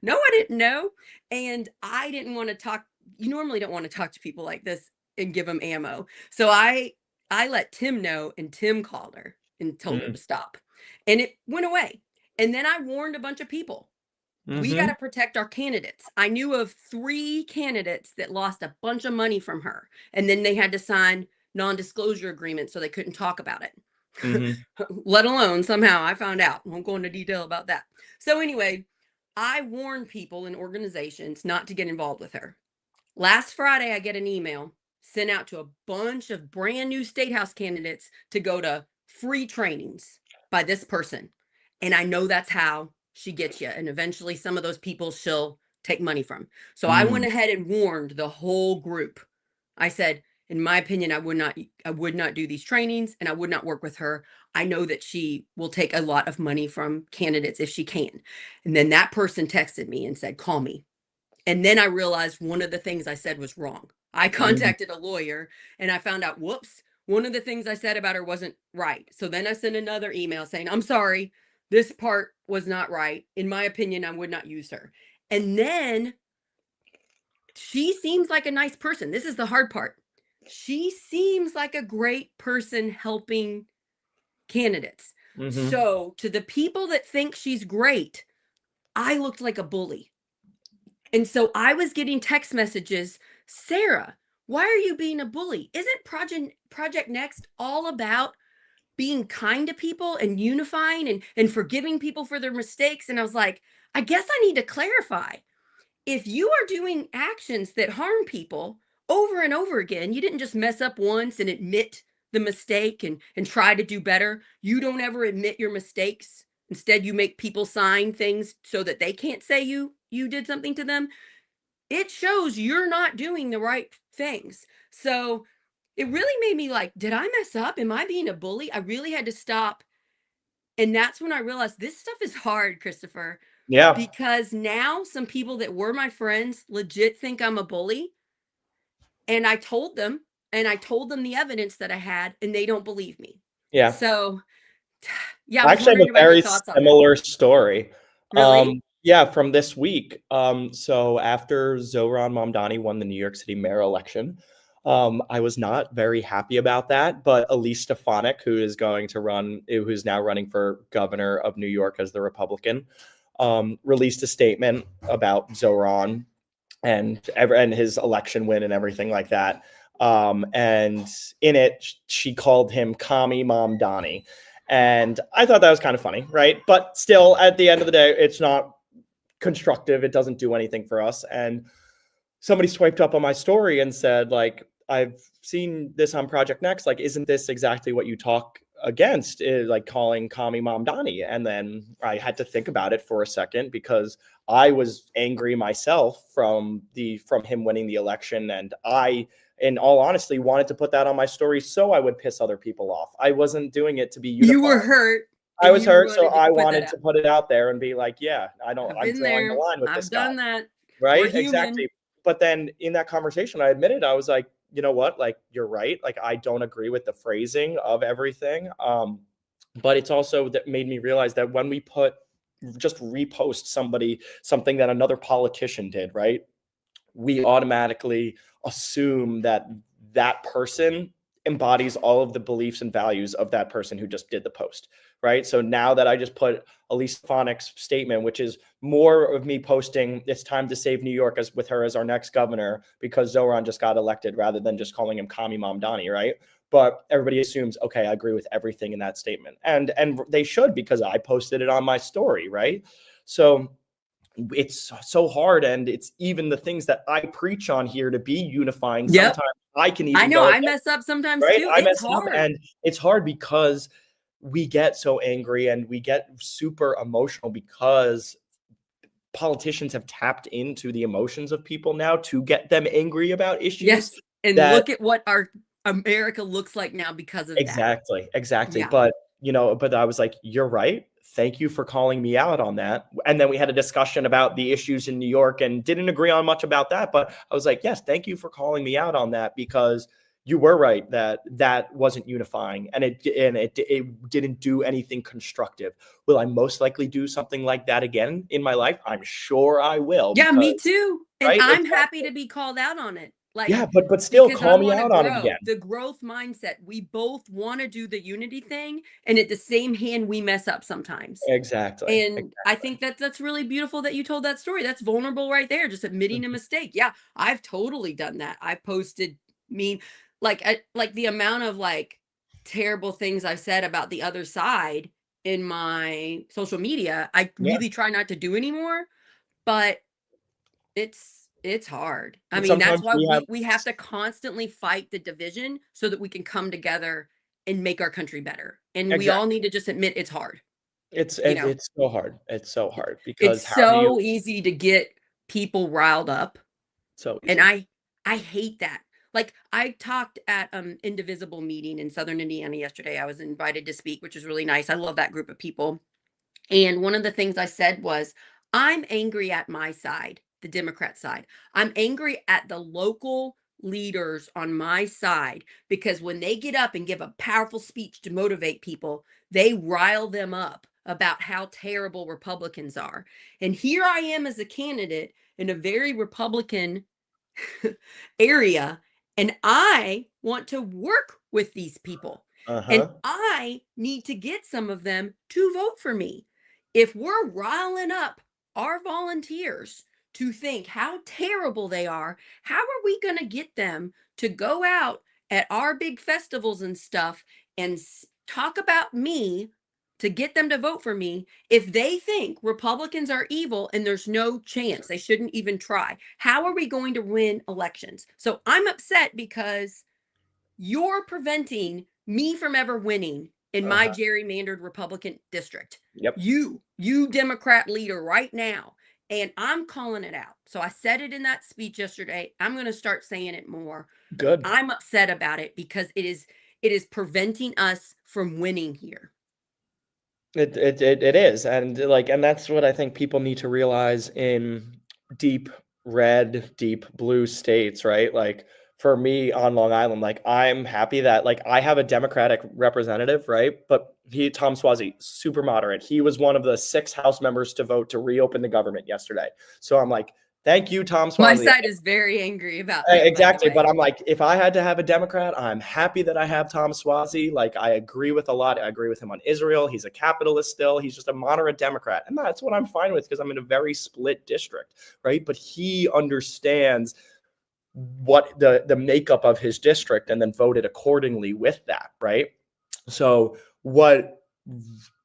No, I didn't know. And I didn't want to talk. You normally don't want to talk to people like this and give them ammo. So I let Tim know and Tim called her and told her to
Mm,
stop. And it went away. And then I warned a bunch of people we got
mhm,
to protect our candidates. I knew of 3 candidates that lost a bunch of money from her, and then they had to sign non-disclosure agreements so they couldn't talk about it.
mhm,
Let alone somehow I found out. Won't go into detail about that. So anyway, I warn people and organizations not to get involved with her. Last Friday, I get an email sent out to a bunch of brand new state house candidates to go to free trainings by this person. And I know that's how she gets you. And eventually, some of those people she'll take money from. So I
mm,
went ahead and warned the whole group. I said, in my opinion, I would not do these trainings and I would not work with her. I know that she will take a lot of money from candidates if she can. And then that person texted me and said, call me. And then I realized one of the things I said was wrong. I
mm,
contacted a lawyer and I found out, whoops, one of the things I said about her wasn't right. So then I sent another email saying, I'm sorry, this part was not right. In my opinion, I would not use her. And then she seems like a nice person. This is the hard part. She seems like a great person helping candidates.
mhm,
So to the people that think she's great, I looked like a bully. And so I was getting text messages, Sarah, why are you being a bully? Isn't Project Next all about being kind to people and unifying and forgiving people for their mistakes? And I was like, I guess I need to clarify. If you are doing actions that harm people over and over again, you didn't just mess up once and admit the mistake and try to do better. You don't ever admit your mistakes. Instead, you make people sign things so that they can't say you did something to them. It shows you're not doing the right things. So it really made me like, did I mess up? Am I being a bully? I really had to stop. And that's when I realized this stuff is hard, Christopher,
Yeah.
because now some people that were my friends legit think I'm a bully. And I told them, and I told them the evidence that I had, and they don't believe me.
Yeah.
So, yeah, I
I
was
actually have
wondering
a
about your
very
thoughts on that.
similar story.
Really?
Yeah, from this week. So after Zohran Mamdani won the New York City mayor election, I was not very happy about that. But Elise Stefanik, who's now running for governor of New York as the Republican, released a statement about Zohran and his election win and everything like that. And in it, she called him Kami Mom Donnie. And I thought that was kind of funny, right? But still, at the end of the day, it's not constructive. It doesn't do anything for us. And somebody swiped up on my story and said, like, I've seen this on Project Next. Like, isn't this exactly what you talk against? Is like calling Kami Mom Donnie. And then I had to think about it for a second because I was angry myself from him winning the election. And I, in all honesty, wanted to put that on my story so I would piss other people off. I wasn't doing it to be
You were
unifying.
hurt
I
and
was
you
hurt, so
wanted to
I
put that
wanted
out.
to put it out there and be like, yeah,
I've
I'm
been
drawing the
there.
line with this
I've
guy.
done that. We're
Right?
human.
Exactly. But then in that conversation, I admitted, I was like, you know what? Like, you're right. Like, I don't agree with the phrasing of everything. But it's also that made me realize that when we just repost something that another politician did, right? We automatically assume that that person embodies all of the beliefs and values of that person who just did the post, right? So now that I just put Elise Stefanik's statement, which is more of me posting, it's time to save New York with her as our next governor because Zoran just got elected, rather than just calling him Kami Mamdani, right? But everybody assumes, okay, I agree with everything in that statement, and they should, because I posted it on my story, right? So it's so hard, and it's even the things that I preach on here to be unifying.
Yep.
Sometimes I can
I
even
know
go
I
against,
mess up sometimes
right?
too.
I
It's
mess it up,
hard.
and it's hard because we get so angry and we get super emotional because politicians have tapped into the emotions of people now to get them angry about issues
Yes. And
that
look at what our America looks like now because of that.
exactly.
Yeah.
But but I was like, you're right. Thank you for calling me out on that. And then we had a discussion about the issues in New York and didn't agree on much about that. But I was like, yes, thank you for calling me out on that, because you were right that that wasn't unifying, and it didn't do anything constructive. Will I most likely do something like that again in my life? I'm sure I will,
Yeah, me
because
too. And
right,
I'm happy
exactly.
to be called out on it. Like,
Yeah, but still
because I
call me
want to
out on it again.
grow. The growth mindset. We both want to do the unity thing, and at the same hand, we mess up sometimes.
Exactly.
And I think that's really beautiful that you told that story. That's vulnerable right there, just admitting a mistake. Yeah, I've totally done that. I posted mean like the amount of like terrible things I've said about the other side in my social media. I
Yeah.
really try not to do anymore, but it's hard. I
And
mean, that's
sometimes
why
we have
we have to constantly fight the division so that we can come together and make our country better. And we all
exactly.
need to just admit it's hard,
It's
you know.
it's so hard. It's so hard
It's
because how do you
so easy to get people riled up,
so
and
easy.
I hate that. Like I talked at Indivisible meeting in Southern Indiana yesterday. I was invited to speak, which is really nice. I love that group of people. And one of the things I said was, I'm angry at my side, the Democrat side. I'm angry at the local leaders on my side because when they get up and give a powerful speech to motivate people, they rile them up about how terrible Republicans are. And here I am as a candidate in a very Republican area, and I want to work with these people. And
Uh-huh.
I need to get some of them to vote for me. If we're riling up our volunteers to think how terrible they are, how are we going to get them to go out at our big festivals and stuff and talk about me to get them to vote for me if they think Republicans are evil and there's no chance, they shouldn't even try? How are we going to win elections? So I'm upset because you're preventing me from ever winning in my
Uh-huh.
gerrymandered Republican district.
Yep.
You Democrat leader right now. And I'm calling it out. So I said it in that speech yesterday. I'm going to start saying it more.
Good.
I'm upset about it because it is preventing us from winning here.
It is, and like, and that's what I think people need to realize in deep red, deep blue states, right? Like for me on Long Island, like I'm happy that like I have a Democratic representative, right? But Tom Suozzi, super moderate. He was one of the 6 House members to vote to reopen the government yesterday. So I'm like, thank you, Tom
My
Suozzi.
side is very angry about him, by the
Exactly, but
way.
I'm like, if I had to have a Democrat, I'm happy that I have Tom Suozzi. Like, I agree with a lot. I agree with him on Israel. He's a capitalist still. He's just a moderate Democrat, and that's what I'm fine with because I'm in a very split district, right? But he understands what the makeup of his district and then voted accordingly with that, right? So what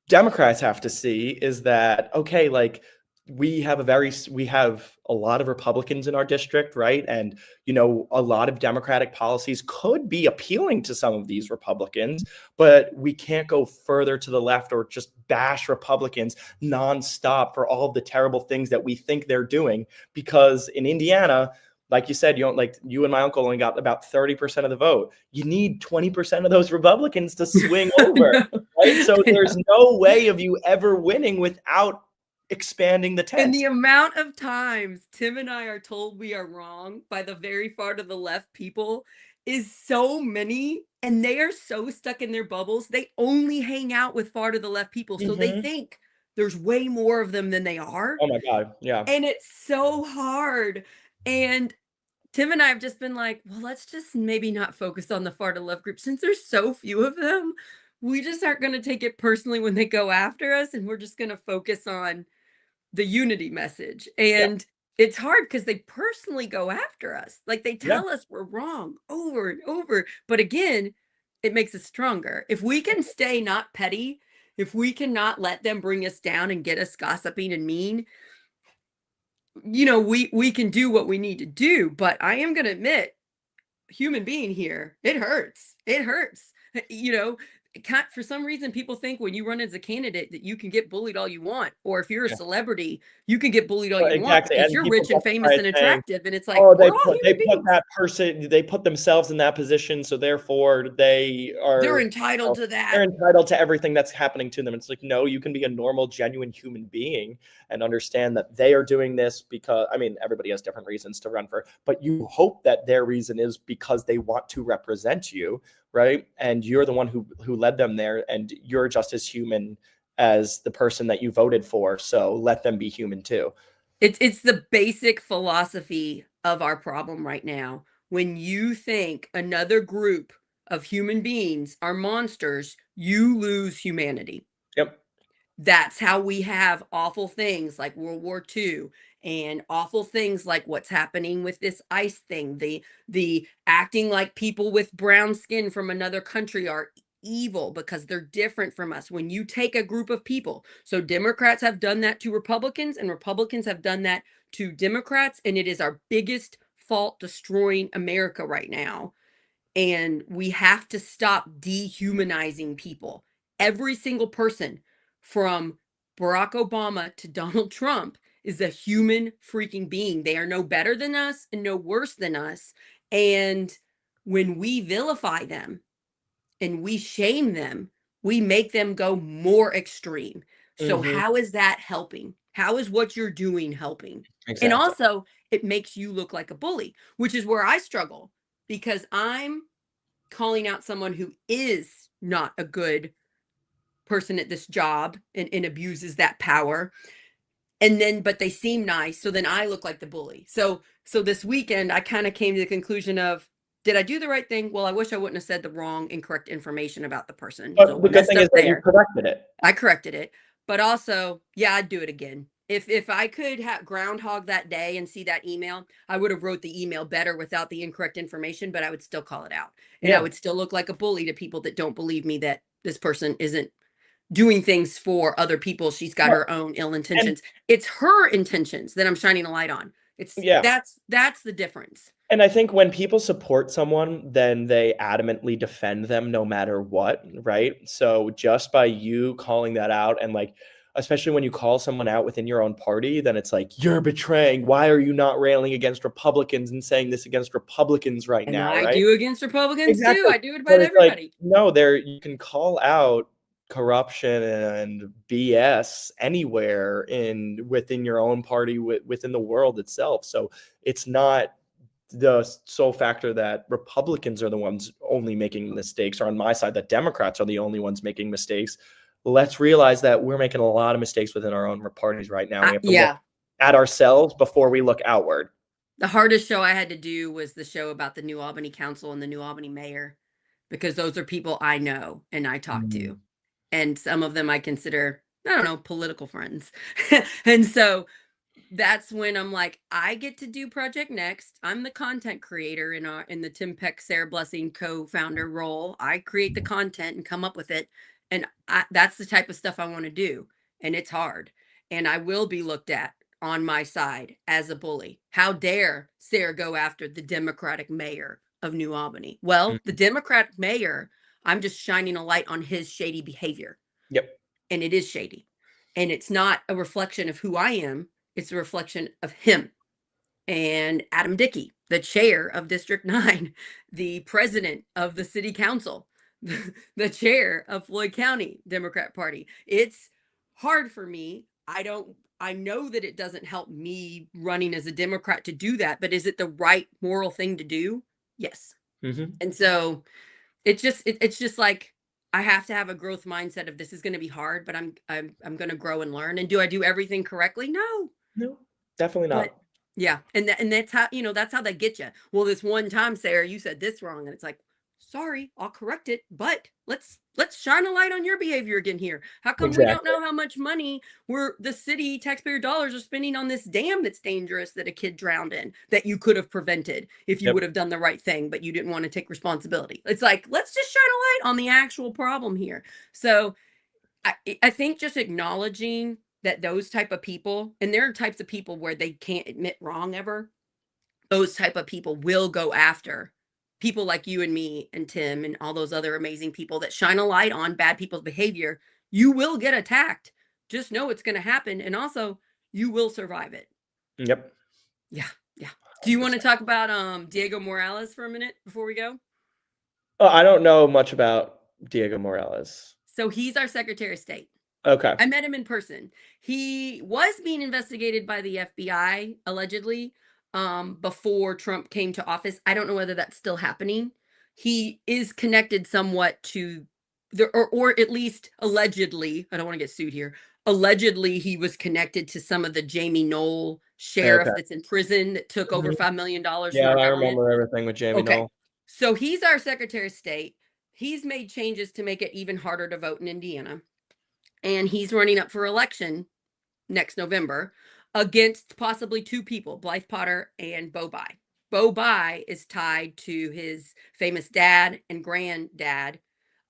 Democrats have to see is that, okay, like we have a lot of Republicans in our district, right? And a lot of Democratic policies could be appealing to some of these Republicans, but we can't go further to the left or just bash Republicans nonstop for all of the terrible things that we think they're doing. Because in Indiana, like you said, you and my uncle only got about 30% of the vote. You need 20% of those Republicans to swing
I
over,
know.
right? So
I
there's
know.
no way of you ever winning without expanding the
And
tent.
the amount of times Tim and I are told we are wrong by the very far to the left people is so many. And they are so stuck in their bubbles. They only hang out with far to the left people. So they
Mhm.
think there's way more of them than they are.
Oh my God. Yeah.
And it's so hard. And Tim and I have just been like, well, let's just maybe not focus on the far to left group since there's so few of them. We just aren't going to take it personally when they go after us. And we're just going to focus on the unity message.
Yeah.
And it's hard because they personally go after us. Like they
Yeah.
tell us we're wrong over and over. But again, it makes us stronger. If we can stay not petty, if we cannot let them bring us down and get us gossiping and mean, we can do what we need to do. But I am going to admit, human being here, it hurts. It hurts. You know, for some reason, people think when you run as a candidate that you can get bullied all you want, or if you're a celebrity, you can get bullied all
Well,
you want
exactly.
because
And
you're
people
rich and
justify
famous
it
and
saying,
attractive. And it's like,
oh,
we're all human beings.
they put themselves in that position, so therefore they
They're
are,
entitled to
they're
that.
entitled to everything that's happening to them. It's like, no, you can be a normal, genuine human being and understand that they are doing this because, I mean, everybody has different reasons to run for, but you hope that their reason is because they want to represent you, right? And you're the one who led them there, and you're just as human as the person that you voted for. So let them be human too.
It's the basic philosophy of our problem right now. When you think another group of human beings are monsters, you lose humanity.
Yep.
That's how we have awful things like World War II and awful things like what's happening with this ICE thing. The acting like people with brown skin from another country are evil because they're different from us. When you take a group of people, so Democrats have done that to Republicans and Republicans have done that to Democrats, and it is our biggest fault destroying America right now. And we have to stop dehumanizing people. Every single person from Barack Obama to Donald Trump is a human freaking being. They are no better than us and no worse than us. And when we vilify them and we shame them, we make them go more extreme. So,
Mm-hmm.
how is that helping? How is what you're doing helping? And
Exactly.
also, it makes you look like a bully, which is where I struggle because I'm calling out someone who is not a good person at this job and abuses that power. And then, but they seem nice. So then I look like the bully. So this weekend, I kind of came to the conclusion of, did I do the right thing? Well, I wish I wouldn't have said the wrong, incorrect information about the person.
But
So
the
I
good
messed
thing is
up
that you
there.
corrected it.
I corrected it. But also, yeah, I'd do it again. If I could have groundhog that day and see that email, I would have wrote the email better without the incorrect information, but I would still call it out. And I
Yeah.
would still look like a bully to people that don't believe me that this person isn't doing things for other people. She's got
Well,
her own ill
and
intentions. It's her intentions that I'm shining a light on. It's
yeah.
that's the difference.
And I think when people support someone, then they adamantly defend them no matter what, right? So just by you calling that out and like, especially when you call someone out within your own party, then it's like, you're betraying. Why are you not railing against Republicans and saying this against Republicans right
And
now,
I
right?
do against Republicans too.
Exactly.
I do it
But
about
it's like,
everybody.
no, there you can call out corruption and BS anywhere within your own party, within the world itself. So it's not the sole factor that Republicans are the ones only making mistakes, or on my side, that Democrats are the only ones making mistakes. Let's realize that we're making a lot of mistakes within our own parties right now. We have to look
Yeah.
at ourselves before we look outward.
The hardest show I had to do was the show about the New Albany Council and the New Albany mayor, because those are people I know and I talk to.
Mm.
And some of them I consider, I don't know, political friends. And so that's when I'm like, I get to do Project Next. I'm the content creator in the Tim Peck Sarah Blessing co-founder role. I create the content and come up with it, and that's the type of stuff I want to do. And it's hard, and I will be looked at on my side as a bully. How dare Sarah go after the Democratic mayor of New Albany? Well, the
Mhm.
Democratic mayor, I'm just shining a light on his shady behavior,
Yep.
and it is shady, and it's not a reflection of who I am. It's a reflection of him. And Adam Dickey, the chair of District 9, the president of the city council, the chair of Floyd County Democrat Party. It's hard for me. I know that it doesn't help me running as a Democrat to do that, but is it the right moral thing to do? Yes.
Hmm.
And so it's just like, I have to have a growth mindset of, this is going to be hard, but I'm going to grow and learn. And do I do everything correctly? No.
No, definitely
But
not.
yeah, and that's how, that's how they get you. Well, this one time, Sarah, you said this wrong, and it's like, sorry, I'll correct it, but let's shine a light on your behavior again here. How come we don't
Exactly.
know how much money the city taxpayer dollars are spending on this dam that's dangerous, that a kid drowned in, that you could have prevented if you would
Yep.
have done the right thing, but you didn't want to take responsibility. It's like, let's just shine a light on the actual problem here. So I think just acknowledging that those type of people, and there are types of people where they can't admit wrong ever, those type of people will go after people like you and me and Tim and all those other amazing people that shine a light on bad people's behavior. You will get attacked. Just know it's going to happen. And also, you will survive it.
Yep.
Yeah. Yeah. Do you want to talk about Diego Morales for a minute before we go?
Oh, I don't know much about Diego Morales.
So he's our Secretary of State.
Okay.
I met him in person. He was being investigated by the FBI, allegedly, before Trump came to office. I don't know whether that's still happening. He is connected somewhat to or at least allegedly, I don't want to get sued here. Allegedly, he was connected to some of the Jamie Knoll sheriff
Okay.
that's in prison that took over
Mhm.
$5 million from
Yeah,
our
I
government.
remember everything with Jamie
Okay.
Knoll.
So he's our Secretary of State. He's made changes to make it even harder to vote in Indiana, and he's running up for election next November against possibly two people, Blythe Potter and Bo Bai. Bo Bai is tied to his famous dad and granddad,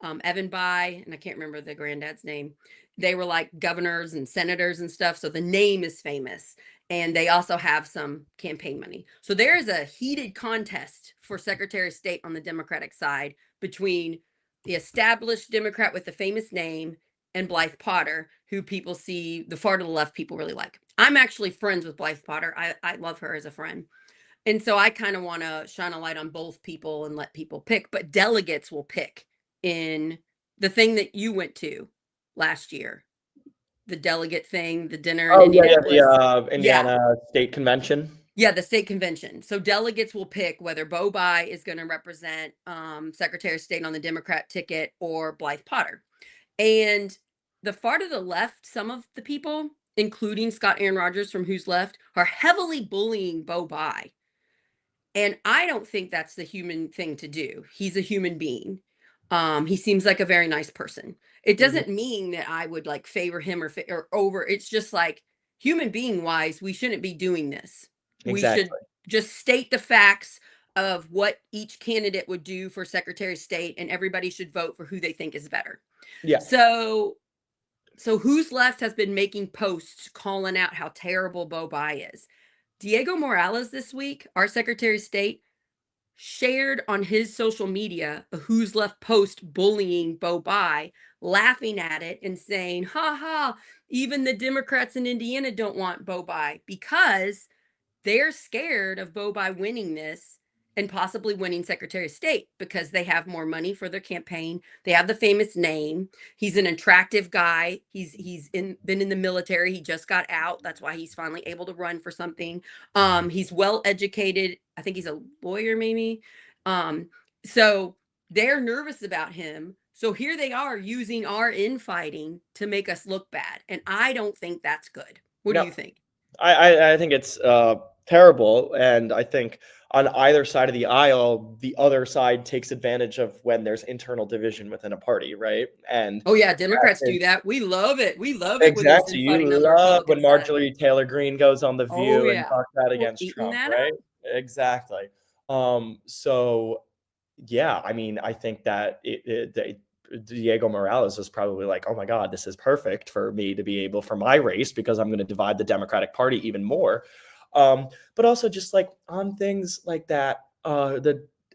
Evan Bai, and I can't remember the granddad's name. They were like governors and senators and stuff, so the name is famous. And they also have some campaign money. So there is a heated contest for Secretary of State on the Democratic side between the established Democrat with the famous name and Blythe Potter, who people see, the far to the left people really like. I'm actually friends with Blythe Potter. I love her as a friend. And so I kind of want to shine a light on both people and let people pick, but delegates will pick in the thing that you went to last year, the delegate thing, the dinner in
Oh, yeah, yeah,
Indianapolis.
the,
Yeah.
Indiana State Convention.
Yeah, the state convention. So delegates will pick whether Bo Bai is going to represent Secretary of State on the Democrat ticket or Blythe Potter. And the far to the left, some of the people, including Scott Aaron Rodgers from Who's Left, are heavily bullying Bo Bai. And I don't think that's the human thing to do. He's a human being. He seems like a very nice person. It
Mhm.
doesn't mean that I would like favor him or over. It's just like, human being wise, we shouldn't be doing this. We should
Exactly.
just state the facts of what each candidate would do for Secretary of State, and everybody should vote for who they think is better.
Yeah.
So Who's Left has been making posts calling out how terrible Bo Bai is. Diego Morales this week, our Secretary of State, shared on his social media a Who's Left post bullying Bo Bai, laughing at it and saying, ha ha, even the Democrats in Indiana don't want Bo Bai because they're scared of Bo Bai winning this and possibly winning Secretary of State because they have more money for their campaign. They have the famous name. He's an attractive guy. Been in the military. He just got out. That's why he's finally able to run for something. He's well educated. I think he's a lawyer, maybe. So they're nervous about him. So here they are using our infighting to make us look bad, and I don't think that's good. What do
No,
you think?
I think it's terrible, and I think on either side of the aisle, the other side takes advantage of when there's internal division within a party, right? And
Oh yeah,
that
Democrats do
is
that. We love it. We love it when there's
exactly. You
infighting on the
love
Republican
when
side.
Marjorie Taylor Greene goes on The
Oh
View and
yeah.
talks out
We're
against
eating
Trump,
that
right?
up.
Exactly. So yeah, I mean, I think that Diego Morales is probably like, oh my God, this is perfect for me to be able for my race because I'm going to divide the Democratic Party even more. But also just like on things like that,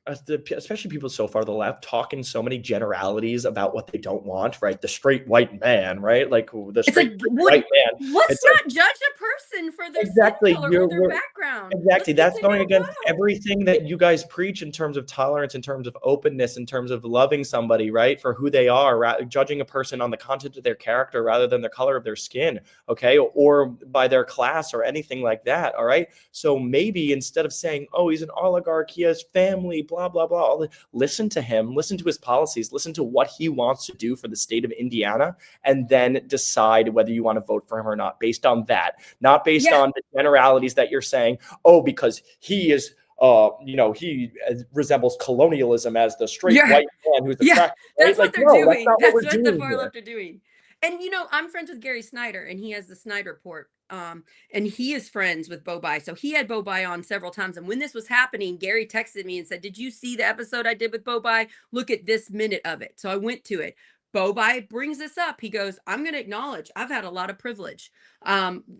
especially people so far to the left talk in so many generalities about what they don't want, right? The straight white man, right? Like the
It's
straight
like
white man.
let's
It's like
not judge a person for their skin
exactly
color or their
we're
background.
exactly
Let's just
that's
say
going
they're
against
wrong.
everything that you guys preach in terms of tolerance, in terms of openness, in terms of loving somebody, right, for who they are, judging a person on the content of their character rather than the color of their skin, okay, or by their class or anything like that. All right, so maybe instead of saying, oh, he's an oligarch, he has family, blah blah blah, listen to him, listen to his policies, listen to what he wants to do for the state of Indiana, and then decide whether you want to vote for him or not based on that, not based
Yeah,
on the generalities that you're saying, oh, because he is, he resembles colonialism as the straight
yeah,
white man who's
yeah.
attractive, right?
That's
Like,
what they're
no, that's
doing.
not what
That's
we're
what the
doing
far
here.
left are doing. And I'm friends with Gary Snyder, and he has the Snyder Report. And he is friends with Bo Bai. So he had Bo Bai on several times. And when this was happening, Gary texted me and said, did you see the episode I did with Bo Bai? Look at this minute of it. So I went to it. Bo Bai brings this up. He goes, I'm going to acknowledge I've had a lot of privilege.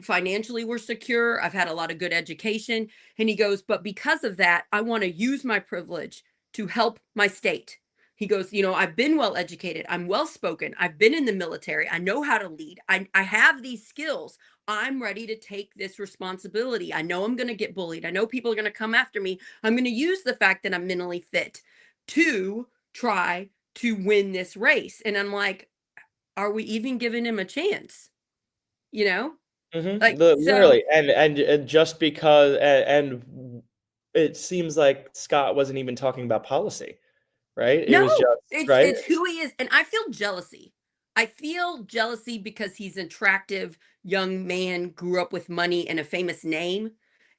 Financially, we're secure. I've had a lot of good education. And he goes, but because of that, I want to use my privilege to help my state. He goes, I've been well educated. I'm well spoken. I've been in the military. I know how to lead. I have these skills. I'm ready to take this responsibility. I know I'm going to get bullied. I know people are going to come after me. I'm going to use the fact that I'm mentally fit to try to win this race. And I'm like, are we even giving him a chance? You know? Like, so
Literally, and just because, and it seems like Scott wasn't even talking about policy, right? It
no,
was just right.
it's who he is, and I feel jealousy. I feel jealousy because he's an attractive young man, grew up with money and a famous name.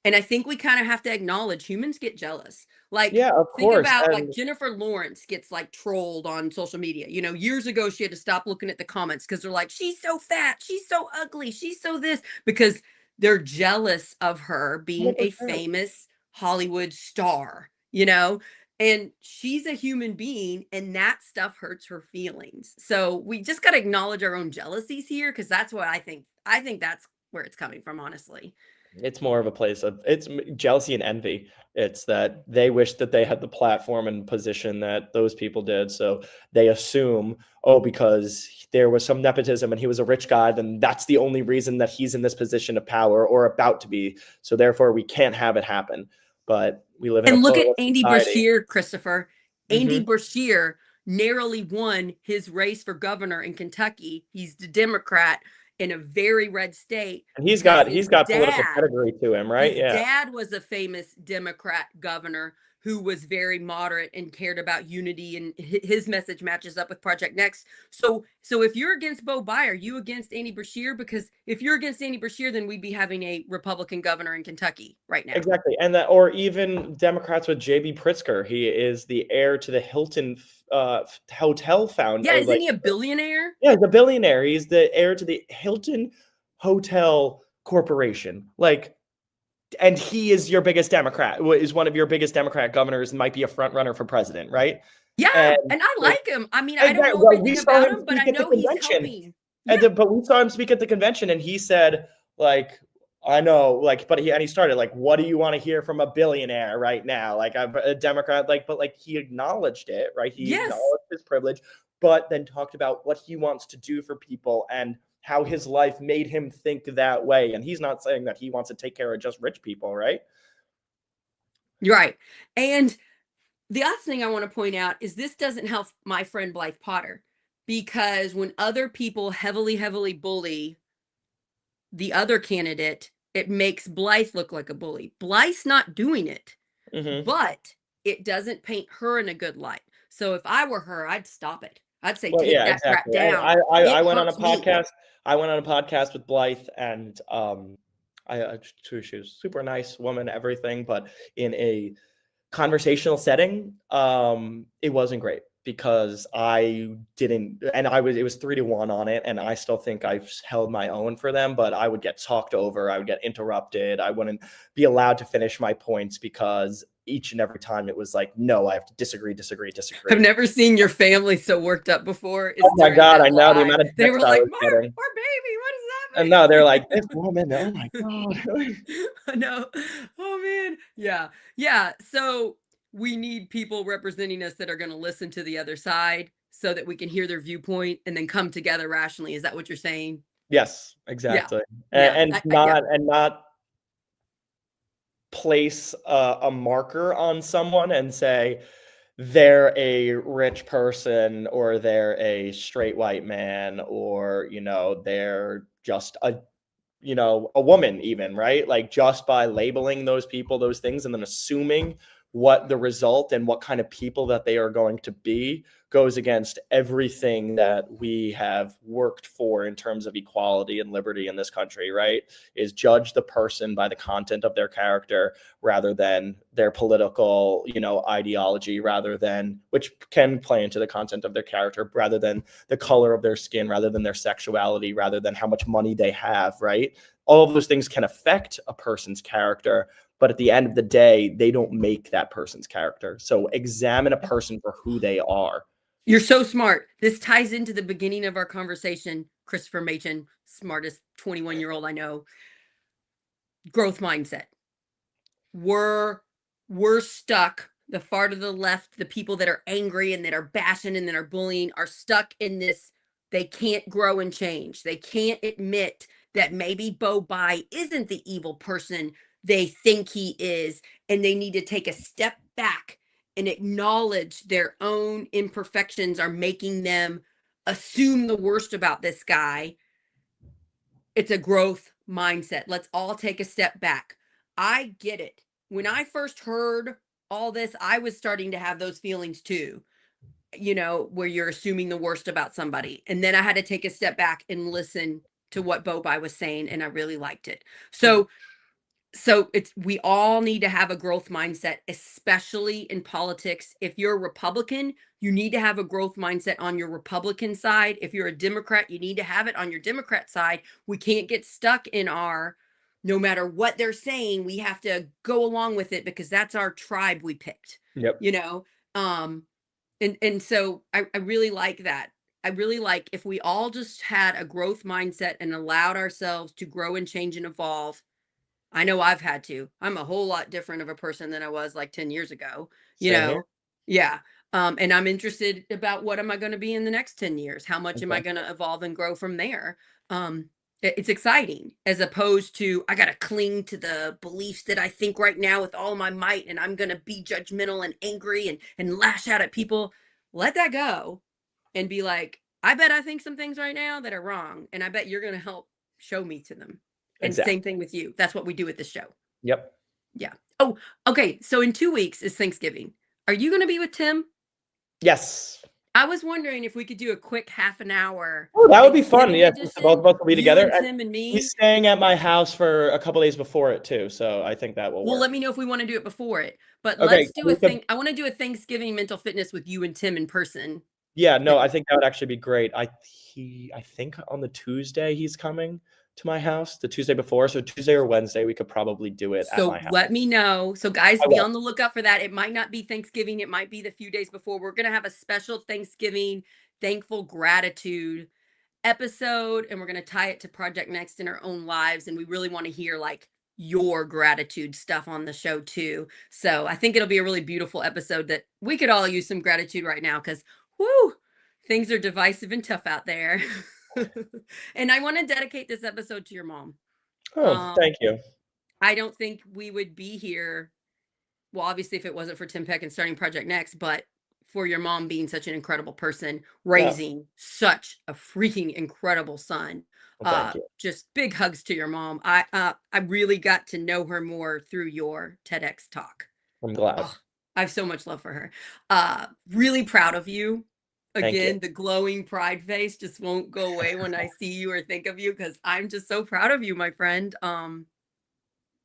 And I think we kind of have to acknowledge humans get jealous. Like,
Yeah, of
think
course,
about like
and
Jennifer Lawrence gets like trolled on social media. Years ago she had to stop looking at the comments because they're like, she's so fat, she's so ugly, she's so this, because they're jealous of her being a
100%.
famous Hollywood star. And she's a human being, and that stuff hurts her feelings. So we just got to acknowledge our own jealousies here, because that's what I think that's where it's coming from, honestly.
It's more of a place of it's jealousy and envy. It's that they wish that they had the platform and position that those people did. So they assume, oh, because there was some nepotism and he was a rich guy, then that's the only reason that he's in this position of power or about to be. So therefore, we can't have it happen. But we live in a
And look at
pluralist
Andy
society.
Bashir, Christopher. Andy
Hmm.
Bashir narrowly won his race for governor in Kentucky. He's the Democrat in a very red state
And he's
because
got
his
he's got political
dad
pedigree to him, right?
his
Yeah.
dad was a famous Democrat governor who was very moderate and cared about unity, and his message matches up with Project Next. So if you're against Bo Bai, are you against Andy Bashir? Because if you're against Andy Bashir, then we'd be having a Republican governor in Kentucky right now.
Exactly, and that, or even Democrats with J.B. Pritzker. He is the heir to the Hilton hotel founder,
Yeah,
or
isn't
like,
he a billionaire?
yeah, the billionaire. He's the heir to the Hilton Hotel Corporation. Like, and he is your biggest Democrat. Is one of your biggest Democrat governors, and might be a front runner for president, right?
Yeah,
And
and I
like,
like him. I mean, I don't
exactly.
know
Well, we
everything
saw
about
him
him, but I
speak at the
know he's
convention,
helping. Yeah.
but we saw him speak at the convention, and he said, like, I know, like, but he started like, what do you want to hear from a billionaire right now? Like, I'm a Democrat, like, but like he acknowledged it, right? He
Yes.
acknowledged his privilege, but then talked about what he wants to do for people and how his life made him think that way. And he's not saying that he wants to take care of just rich people, right?
You're right. And the other thing I want to point out is this doesn't help my friend Blythe Potter, because when other people heavily bully the other candidate, it makes Blythe look like a bully. Blythe's not doing it,
Mm-hmm.
but it doesn't paint her in a good light. So if I were her, I'd stop it. I'd say,
Well,
take
yeah,
that crap
exactly. And
down.
I
It
went on a
hurts me.
podcast. I went on a podcast with Blythe, and she was super nice woman, everything, but in a conversational setting, it wasn't great because I didn't, and it was 3-1 on it, and I still think I've held my own for them, but I would get talked over, I would get interrupted, I wouldn't be allowed to finish my points because each and every time it was like, no, I have to disagree, disagree,
I've
disagree.
never seen your family so worked up before. Is
Oh my
during
God,
that
I know the
live.
amount of
They
text
were
I
like,
was
"Mark,
getting.
our baby,
And no, they're
what
like,
does
this woman, oh my
that
God.
mean?" I know. Oh man. Yeah. Yeah. So we need people representing us that are going to listen to the other side so that we can hear their viewpoint and then come together rationally. Is that what you're saying?
Yes,
Yeah.
exactly.
Yeah.
And
Yeah.
not place a marker on someone and say they're a rich person or they're a straight white man or they're just a woman even, right? Like just by labeling those people those things and then assuming what the result and what kind of people that they are going to be goes against everything that we have worked for in terms of equality and liberty in this country, right? Is judge the person by the content of their character rather than their political, ideology, rather than, which can play into the content of their character, rather than the color of their skin, rather than their sexuality, rather than how much money they have, right? All of those things can affect a person's character, but at the end of the day, they don't make that person's character. So examine a person for who they are.
You're so smart. This ties into the beginning of our conversation. Christopher Maichin, smartest 21-year-old I know. Growth mindset. We're stuck. The far to the left, the people that are angry and that are bashing and that are bullying are stuck in this. They can't grow and change. They can't admit that maybe Bo Bai isn't the evil person they think he is, and they need to take a step back and acknowledge their own imperfections are making them assume the worst about this guy. It's a growth mindset. Let's all take a step back. I get it. When I first heard all this, I was starting to have those feelings too, where you're assuming the worst about somebody. And then I had to take a step back and listen to what Bobai was saying, and I really liked it. So it's, we all need to have a growth mindset, especially in politics. If you're a Republican, you need to have a growth mindset on your Republican side. If you're a Democrat, you need to have it on your Democrat side. We can't get stuck in our, no matter what they're saying, we have to go along with it because that's our tribe we picked,
Yep.
you know? Um, and so I really like that. I really like if we all just had a growth mindset and allowed ourselves to grow and change and evolve. I know I've had to. I'm a whole lot different of a person than I was like 10 years ago, you
Same here.
know? Yeah. And I'm interested about what am I going to be in the next 10 years? How much am I going
Exactly.
to evolve and grow from there? It's exciting as opposed to I got to cling to the beliefs that I think right now with all my might and I'm going to be judgmental and angry and lash out at people. Let that go and be like, I bet I think some things right now that are wrong. And I bet you're going to help show me to them. And same
Exactly.
thing with you. That's what we do with this show.
Yep.
Yeah. Oh, okay. So in 2 weeks is Thanksgiving. Are you going to be with Tim?
Yes.
I was wondering if we could do a quick half an hour
Oh, that would be fun.
Thanksgiving
Yeah, since both
edition.
of us will be
You
together.
and
And
Tim and
he's
me.
staying at my house for a couple days before it too, so I think that will
Well, let
work.
me know if we want to do it before it. But
Okay,
let's do a
we could.
thing. I want to do a Thanksgiving mental fitness with you and Tim in person.
Yeah, no, I think that would actually be great. I think on the Tuesday he's coming to my house, the Tuesday before, so Tuesday or Wednesday we could probably do it at
So
my house.
let me know. So guys,
I
be
will.
on the lookout for that. It might not be Thanksgiving. It might be the few days before. We're going to have a special Thanksgiving, thankful gratitude episode, and we're going to tie it to Project Next in our own lives. And we really want to hear like your gratitude stuff on the show too. So I think it'll be a really beautiful episode that we could all use some gratitude right now because, whoo, things are divisive and tough out there. And I want to dedicate this episode to your mom.
Oh, thank you.
I don't think we would be here. Well, obviously, if it wasn't for Tim Peck and starting Project Next, but for your mom being such an incredible person,
Yeah.
raising such a freaking incredible son.
Well, thank you.
Just big hugs to your mom. I really got to know her more through your TEDx talk.
I'm glad.
Oh, I have so much love for her. Really proud of you.
Thank you.
Again, the glowing pride face just won't go away when I see you or think of you because I'm just so proud of you, my friend.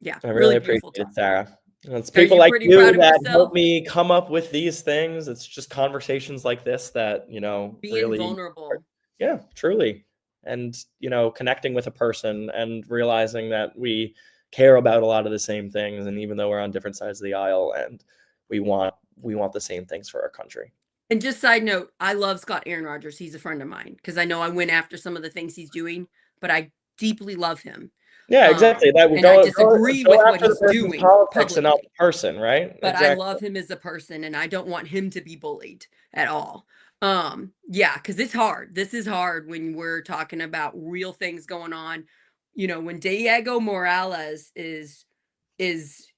Yeah,
I really
really
appreciate
beautiful
it,
talk.
Sarah. It's
Are
people
you
like
pretty
you
proud of
that
yourself?
help me come up with these things. It's just conversations like this that,
Being
really,
vulnerable.
yeah, truly. And, connecting with a person and realizing that we care about a lot of the same things. And even though we're on different sides of the aisle and we want the same things for our country.
And just side note, I love Scott Aaron Rodgers. He's a friend of mine because I know I went after some of the things he's doing, but I deeply love him.
Yeah, exactly. That we
And I
go
disagree with what
after the
he's
person's
doing
politics and not
publicly.
the person, right?
But I
Exactly.
love him as a person and I don't want him to be bullied at all. Yeah, because it's hard. This is hard when we're talking about real things going on. When Diego Morales is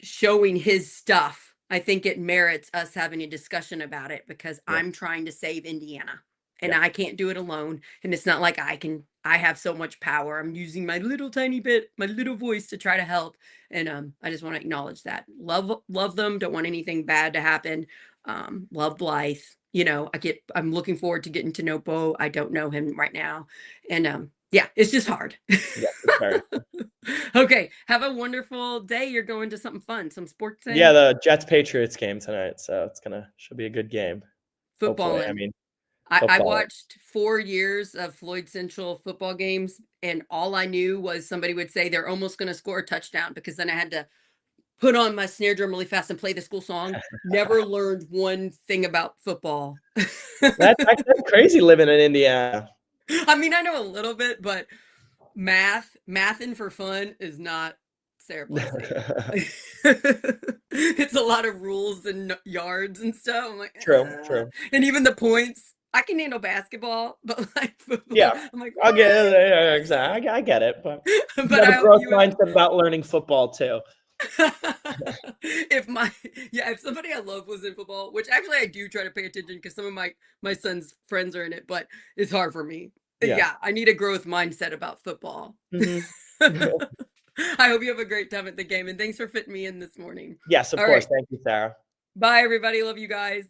showing his stuff, I think it merits us having a discussion about it because
Yeah.
I'm trying to save Indiana and
Yeah.
I can't do it alone. And it's not like I have so much power. I'm using my little tiny bit, my little voice to try to help. And I just want to acknowledge that. Love them. Don't want anything bad to happen. Love Blythe. I'm looking forward to getting to know Bo. I don't know him right now. And yeah, it's just hard.
Yeah, it's very
Okay, have a wonderful day. You're going to something fun, some sports
Yeah,
thing?
the Jets-Patriots game tonight, so should be a good game. Hopefully, I
Footballing.
mean,
I
football.
watched 4 years of Floyd Central football games, and all I knew was somebody would say they're almost gonna score a touchdown because then I had to put on my snare drum really fast and play the school song. Never learned one thing about football.
That's crazy living in Indiana.
I mean, I know a little bit, but mathing for fun is not Sarah Plessy. It's a lot of rules and yards and stuff. I'm like,
True, true.
and even the points. I can handle basketball, but like football,
Yeah,
I'm like,
I get
what?
it, yeah, exactly. I get it, but you
But
have
I
a
hope
growth
you have.
mindset about learning football too.
If somebody I love was in football, which actually I do try to pay attention because some of my son's friends are in it, but it's hard for me.
Yeah.
Yeah, I need a growth mindset about football.
Mhm.
I hope you have a great time at the game and thanks for fitting me in this morning.
Yes, of
All
course.
right.
Thank you, Sarah.
Bye everybody. Love you guys.